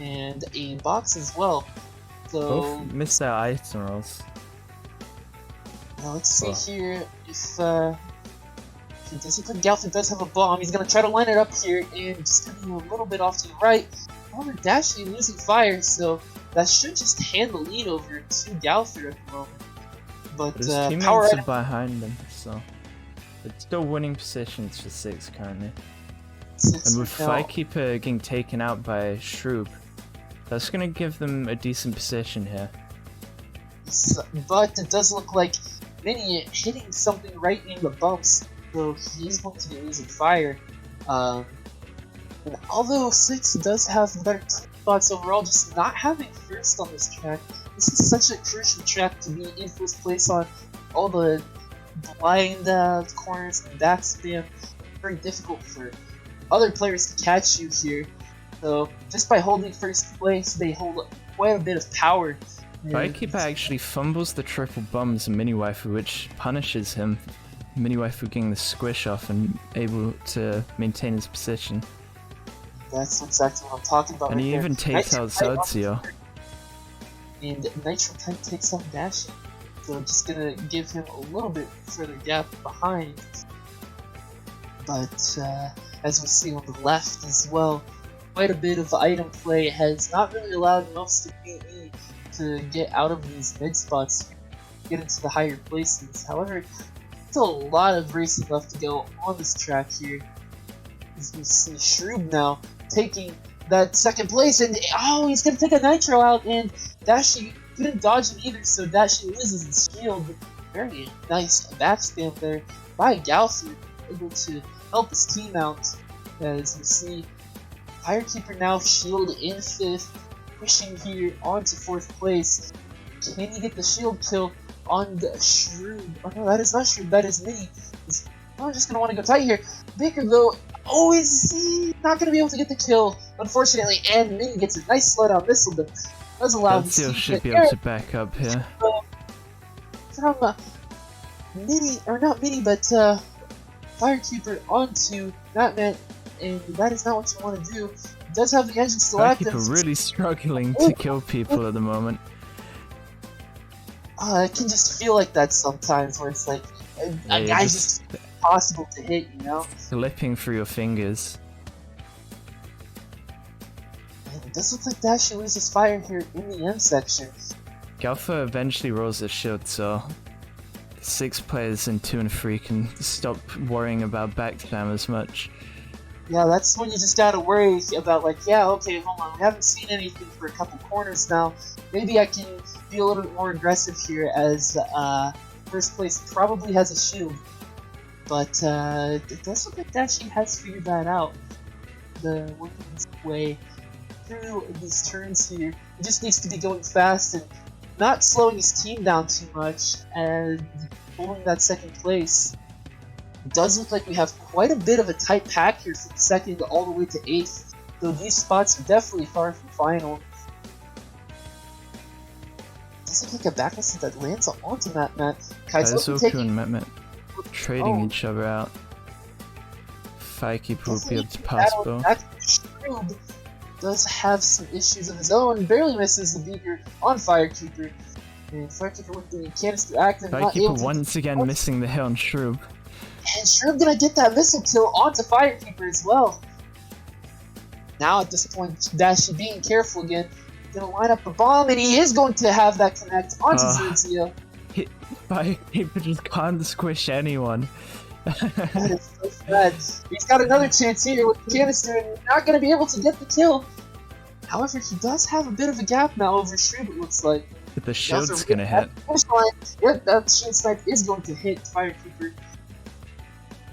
and a box as well. So both missed their item rolls. Now let's see here if he doesn't put Galfa does have a bomb. He's gonna try to line it up here and just gonna be a little bit off to the right. However, Dashy losing fire, so that should just hand the lead over to Galfa at the moment. But his teammates power are behind him, so it's still winning positions for 6 currently. And with Firekeeper getting taken out by Shroob, that's gonna give them a decent position here. But it does look like Mini hitting something right in the bumps, so he's going to be losing fire. And although 6 does have better spots overall, just not having first on this track, this is such a crucial track to be in first place on. All the blind corners and backspam, very difficult for other players to catch you here. So just by holding first place, they hold quite a bit of power. Firekeeper actually fumbles the triple bombs and Mini Waifu, which punishes him. Mini Waifu getting the squish off and able to maintain his position. That's exactly what I'm talking about. And right he even takes out Zerdzio. And Nitro Type takes out Dashi. So just gonna give him a little bit further gap behind. But as we see on the left as well, quite a bit of item play has not really allowed most of PE to get out of these mid spots, get into the higher places. However, still a lot of racing left to go on this track here. As we see Shroob now taking that second place, and oh, he's gonna take a Nitro out, and Dashi couldn't dodge him either, so Dashi loses his shield. Very nice backspam there by Galsu, able to help his team out. As we see Firekeeper now shield in 5th, pushing here onto 4th place. Can he get the shield kill on the Shroob? Oh no, that is not Shroob, that is Mini. I'm just gonna want to go tight here. Baker though, oh, is he not gonna be able to get the kill, unfortunately, and Mini gets a nice slowdown missile, but does allow him to should be able to back up here. From Mini, or not Mini, but Firekeeper onto Batman, and that is not what you want to do. He does have the engine still active. Firekeeper really struggling to kill people at the moment. I can just feel like that sometimes, where it's like, a guy's just impossible to hit, you know? Slipping through your fingers. And it does look like Dashi loses fire here in the M section. Galfa eventually rolls his shield, so 6 players in 2 and 3 can stop worrying about backspam as much. Yeah, that's when you just gotta worry about, like, yeah, okay, hold on, we haven't seen anything for a couple corners now. Maybe I can be a little bit more aggressive here, as first place probably has a shield. But it does look like Dashi has figured that out. The working his way through these turns here. He just needs to be going fast and not slowing his team down too much, and holding that 2nd place. It does look like we have quite a bit of a tight pack here from 2nd all the way to 8th, though these spots are definitely far from final. It does look like a backlist that lands onto Matt. Kaizoku and Matt trading each other out. Firekeeper will be able to pass both. Shroob does have some issues of his own, barely misses the beaker on Firekeeper. And Firekeeper with the canister active, Firekeeper once again missing the hit on Shroob. And Shroob gonna get that missile kill onto Firekeeper as well. Now at this point, Dashi being careful again, gonna line up the bomb, and he is going to have that connect onto Zerdzio. Firekeeper just can't squish anyone. That is so sad. He's got another chance here with the canister, and not gonna be able to get the kill. However, he does have a bit of a gap now over Shroob, it looks like. But the shield's gonna hit. Yep, that shield snipe is going to hit Firekeeper.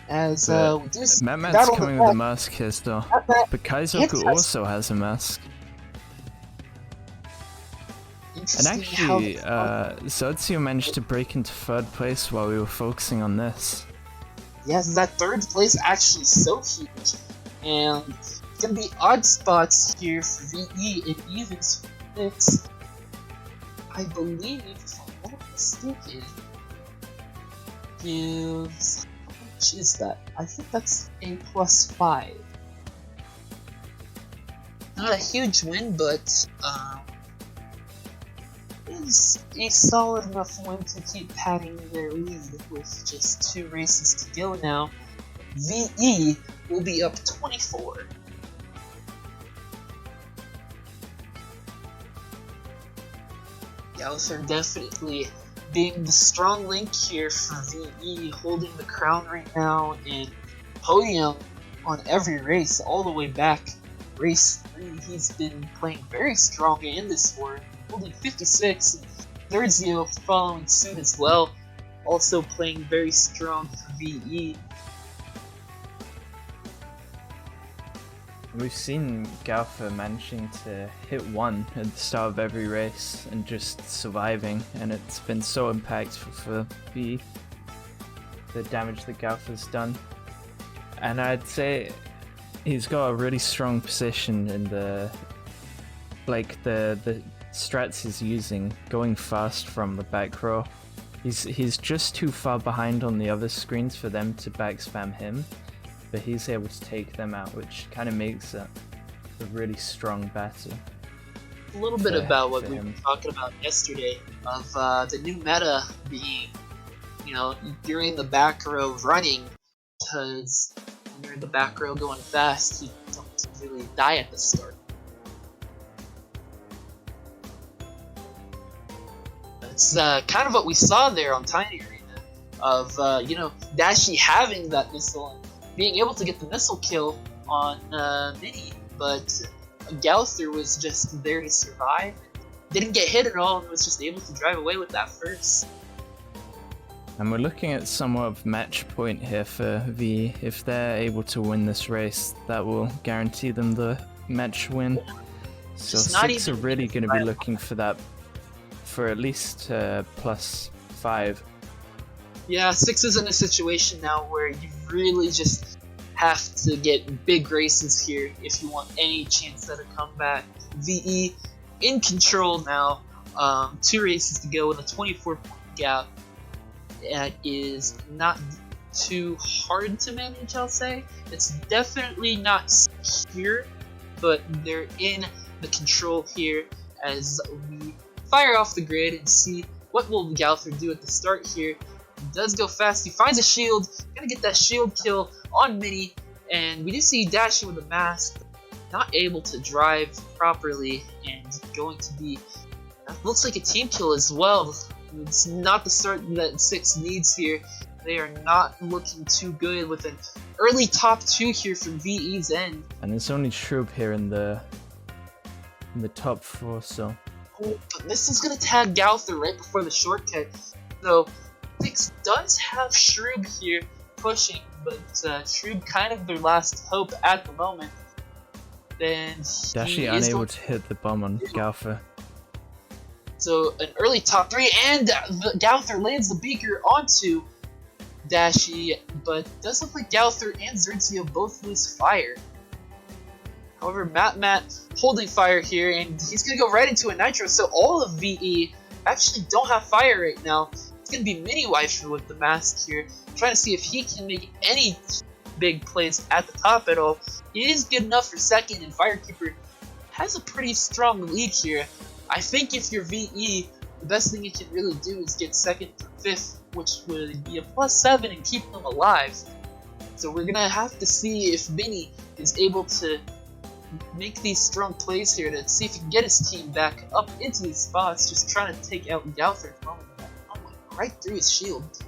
As But we do see Matmat's battle coming the with a back. mask here still. Matmat But Kaizoku hits us. also has a mask. And Interesting how actually, Zozio managed to break into 3rd place while we were focusing on this. yes, that 3rd place actually so huge, and it's gonna be odd spots here for VE in evens 6. I believe, if I'm not mistaken, gives how much is that? I think that's a +5. Not a huge win, but is a solid enough win to keep padding their lead with just 2 races to go now. VE will be up 24. Gallagher definitely being the strong link here for VE, holding the crown right now and podium on every race all the way back. Race 3, he's been playing very strong in this war, holding 56. Revvylo following suit as well, also playing very strong for VE. We've seen Galfa managing to hit 1 at the start of every race and just surviving, and it's been so impactful for the damage that Galfa's done. And I'd say he's got a really strong position in the strats he's using, going fast from the back row. He's just too far behind on the other screens for them to back spam him, but he's able to take them out, which kind of makes it a really strong battle. A little bit about what we were talking about yesterday, of the new meta being, you know, you're in the back row running, because when you're in the back row going fast, you don't really die at the start. That's kind of what we saw there on Tiny Arena, of, you know, Dashi having that missile and being able to get the missile kill on Mini, but Gallagher was just there to survive, didn't get hit at all, and was just able to drive away with that first. And we're looking at somewhat of match point here for V. If they're able to win this race, that will guarantee them the match win. So Six are really going to be looking for that, for at least +5. Yeah, Six is in a situation now where you really just have to get big races here if you want any chance at a comeback. VE in control now, 2 races to go with a 24-point gap. That is not too hard to manage, I'll say. It's definitely not secure, but they're in the control here as we fire off the grid and see what will Gallagher do at the start here. He does go fast, he finds a shield, gonna get that shield kill on Mini, and we do see Dashi with a mask, not able to drive properly, and going to be, looks like a team kill as well. It's not the start that Six needs here. They are not looking too good with an early top 2 here from VE's end. And there's only Shroob here in the top 4, so. Oh, but this is gonna tag Gallagher right before the shortcut. So Six does have Shroob here pushing, but Shroob kind of their last hope at the moment. Then Dashi unable to hit the bomb on Gallagher. So an early top 3, and Gallagher lands the beaker onto Dashi, but it does look like Gallagher and Zertzio both lose fire. However, Matt holding fire here, and he's going to go right into a nitro, so all of VE actually don't have fire right now. It's going to be Mini Waifu with the mask here, trying to see if he can make any big plays at the top at all. He is good enough for second, and Firekeeper has a pretty strong lead here. I think if you're VE, the best thing you can really do is get second to 5th, which would be a +7 and keep them alive. So we're gonna have to see if Mini is able to make these strong plays here to see if he can get his team back up into these spots, just trying to take out Gallagher. Oh, right through his shield.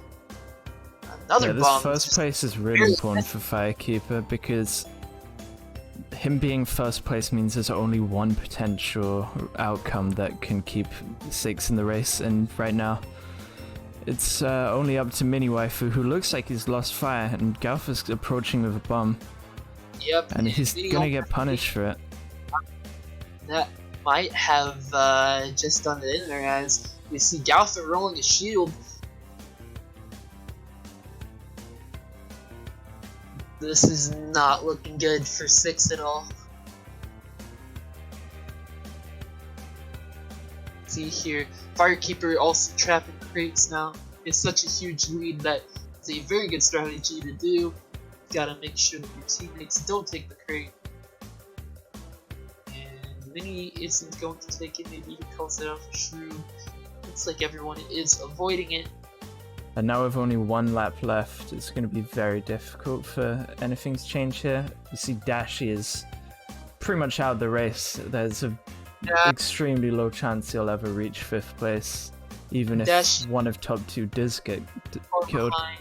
Another bomb. This first place is really important for Firekeeper, because him being first place means there's only one potential outcome that can keep Six in the race, and right now It's only up to Mini Waifu, who looks like he's lost fire, and Galfa's approaching with a bomb. Yep. And he's gonna get punished for it. That might have just done it in there, as we see Galfa rolling a shield. This is not looking good for 6 at all. See here, Firekeeper also trapping crates now. It's such a huge lead that it's a very good strategy to do. You gotta make sure that your teammates don't take the crate. And Mini isn't going to take it, maybe he calls it out for Shrew. Looks like everyone is avoiding it. And now with only 1 lap left, it's going to be very difficult for anything to change here. You see Dashi is pretty much out of the race. There's a extremely low chance he'll ever reach 5th place, even if Dashi one of top 2 does get killed. behind.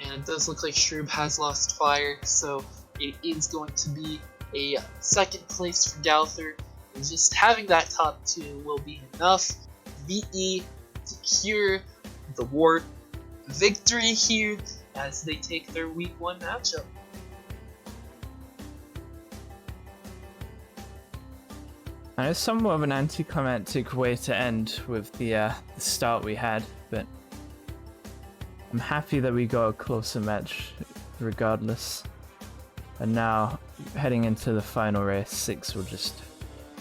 And it does look like Shroob has lost fire, so it is going to be a 2nd place for Galther. And just having that top 2 will be enough. VE secure the Ward victory here as they take their week 1 matchup. And it's somewhat of an anticlimactic way to end with the start we had, but I'm happy that we got a closer match regardless. And now, heading into the final race, 6 will just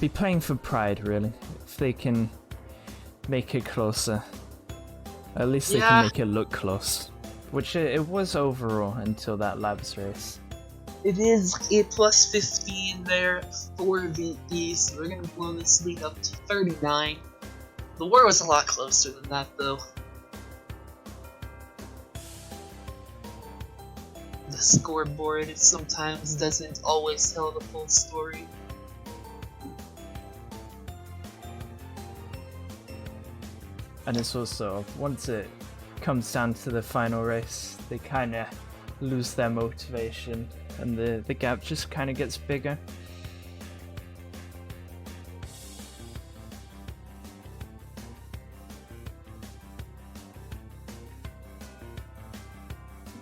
be playing for pride, really. If they can make it closer, at least they can make it look close. Which it was overall until that labs race. It is a plus 15 there for VE, so we're going to blow this lead up to 39. The war was a lot closer than that, though. The scoreboard sometimes doesn't always tell the full story. And it's also, once it comes down to the final race, they kind of lose their motivation and the gap just kind of gets bigger.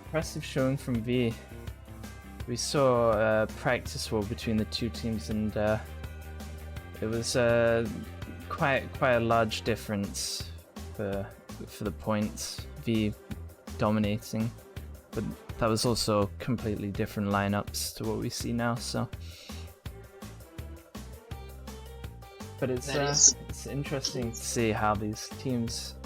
Impressive showing from V. We saw a practice war between the 2 teams, and it was quite a large difference for the points. V dominating, but that was also completely different lineups to what we see now. So, but it's interesting to see how these teams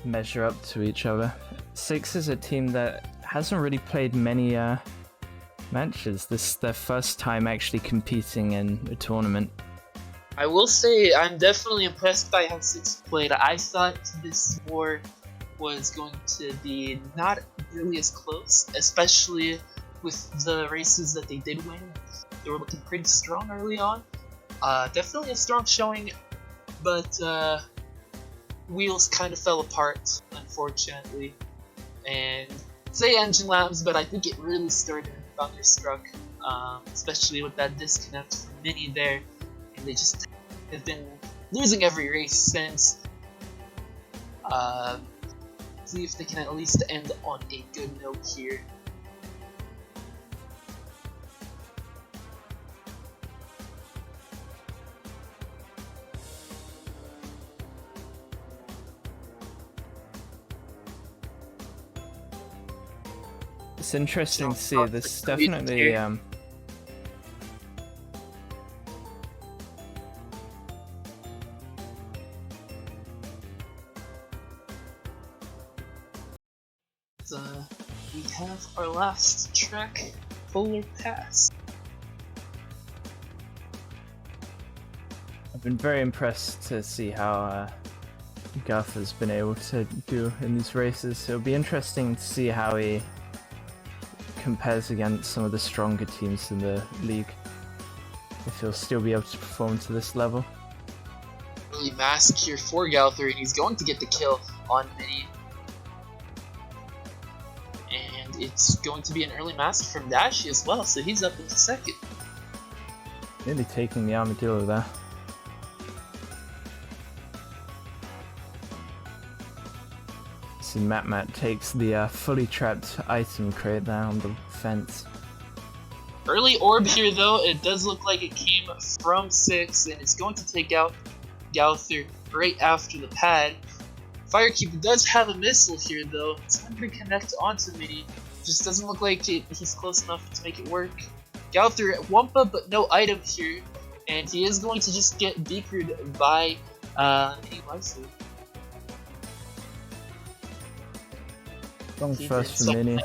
measure up to each other. 6 is a team that hasn't really played many matches. This is their first time actually competing in a tournament. I will say I'm definitely impressed by how 6 played. I thought this war was going to be not really as close, especially with the races that they did win. They were looking pretty strong early on. Definitely a strong showing, but wheels kind of fell apart, unfortunately. And say Engine Labs, but I think it really started in Thunderstruck, especially with that disconnect from Mini there. And they just have been losing every race since. See if they can at least end on a good note here. It's interesting to see. This definitely we have our last track, Polar Pass. I've been very impressed to see how Guff has been able to do in these races. It'll be interesting to see how he compares against some of the stronger teams in the league. If he'll still be able to perform to this level. Really mask here for Galther, and he's going to get the kill on Mini. And it's going to be an early master from Dashi as well, so he's up into second. Nearly taking the armadillo there. See, Matt takes the fully trapped item crate there on the fence. Early orb here though, it does look like it came from 6, and it's going to take out Gowther right after the pad. Firekeeper does have a missile here though. It's not going to connect onto Mini. Just doesn't look like he's close enough to make it work. Gowther at Wumpa, but no item here. And he is going to just get beakered by Mini Waifu. Wrong first for Mini.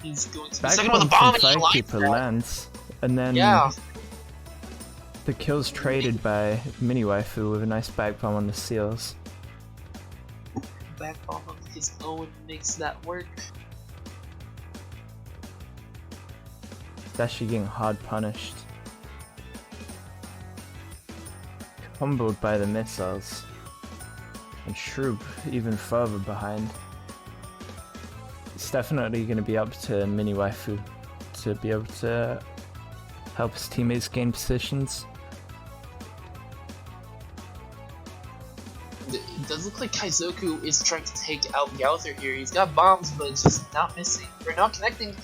He's going to be Back second with a bomb, and he Firekeeper lands. And then the kill's traded by Mini Waifu with a nice back bomb on the seals. Back bomb of his own makes that work. Dashi getting hard punished. Comboed by the missiles. And Shroob even further behind. It's definitely going to be up to Mini Waifu to be able to help his teammates gain positions. It does look like Kaizoku is trying to take out Gowther here. He's got bombs, but just not missing, or not connecting.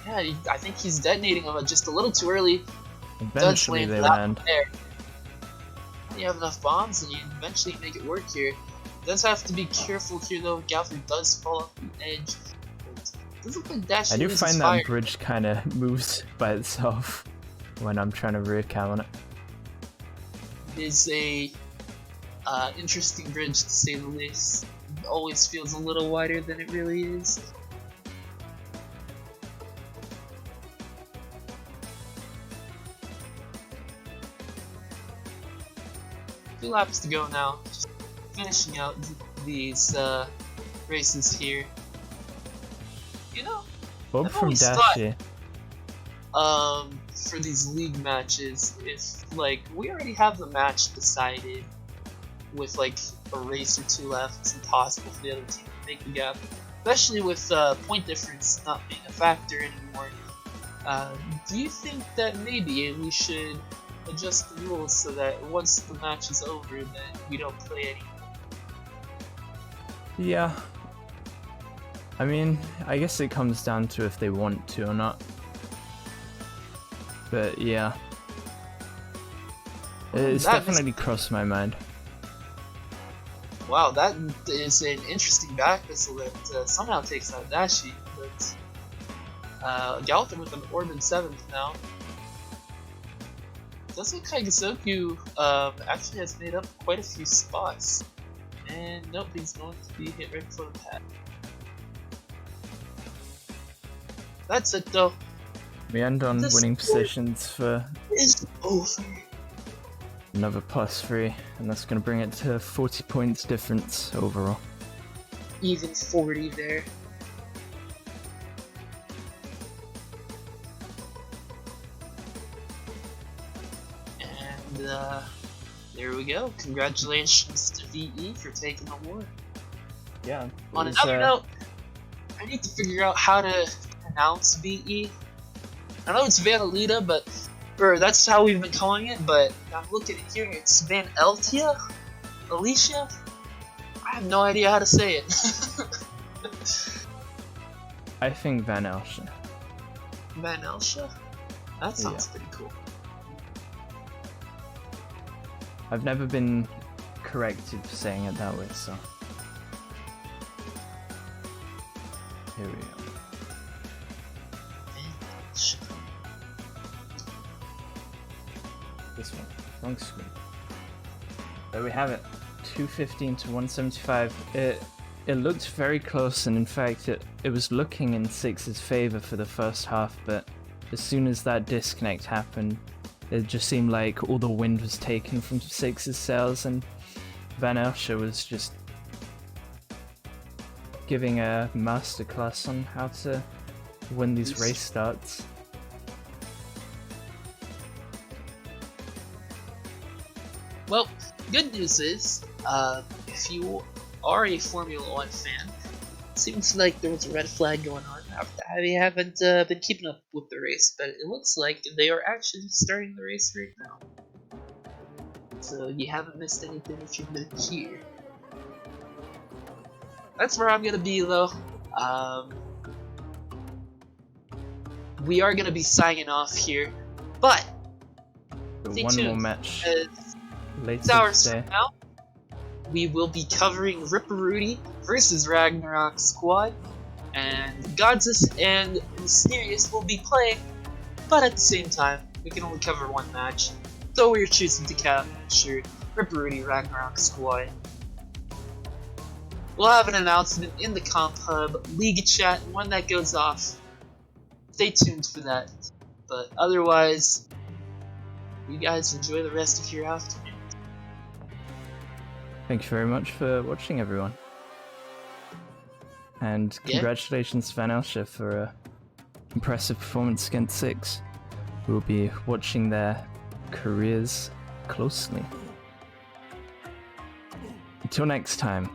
Yeah, I think he's detonating them just a little too early. Eventually they land. There. You have enough bombs, and you eventually make it work here. Does have to be careful here though. Gowther does fall off the edge. It does look like Dashi I do find fire. that bridge kind of moves by itself when I'm trying to rear cam on it. It is a interesting bridge to say the least. It always feels a little wider than it really is. 2 laps to go now. Just finishing out these races here. You know, Bob I've from always Dashi. for these league matches, if like we already have the match decided with like a race or 2 left, it's impossible for the other team to make the gap. Especially with point difference not being a factor anymore. Do you think that maybe we should adjust the rules so that once the match is over, then we don't play anymore? Yeah. I mean, I guess it comes down to if they want to or not. But yeah. It's definitely crossed my mind. Wow, that is an interesting back missile that somehow takes out Dashi, but Gowther with an orb in 7th now. Does look like Kaizoku actually has made up quite a few spots. And nope, he's going to be hit right before the pad. That's it though. We end on winning positions for It's over. another +3, and that's going to bring it to 40 points difference overall. Even 40 there. And there we go. Congratulations to VE for taking the war. Yeah. On another note, I need to figure out how to pronounce VE. I know it's Vanalita, but or that's how we've been calling it, but I'm looking at here, it's Van Eltia? Alicia? I have no idea how to say it. I think Van Eltia. Van Eltia? That sounds pretty cool. I've never been corrected for saying it that way, so. Here we go. Van Eltia. This one. Wrong screen. There we have it. 215 to 175. It looked very close, and in fact it was looking in 6's favor for the first half, but as soon as that disconnect happened, it just seemed like all the wind was taken from 6's sails, and Van Eltia was just giving a masterclass on how to win these race starts. Well, good news is, if you are a Formula 1 fan, it seems like there was a red flag going on. I haven't been keeping up with the race, but it looks like they are actually starting the race right now. So you haven't missed anything if you've been here. That's where I'm gonna be though. We are gonna be signing off here, but stay One tuned, more match because later 6 hours today. from now, we will be covering Ripperooty versus Ragnarok Squad, and Godsus and Mysterious will be playing, but at the same time, we can only cover one match, so we're choosing to capture Ripperooty Ragnarok Squad. We'll have an announcement in the Comp Hub League chat when that goes off. Stay tuned for that. But otherwise, you guys enjoy the rest of your afternoon. Thank you very much for watching, everyone. And congratulations, Van Elscher, for a impressive performance against 6. We'll be watching their careers closely. Until next time.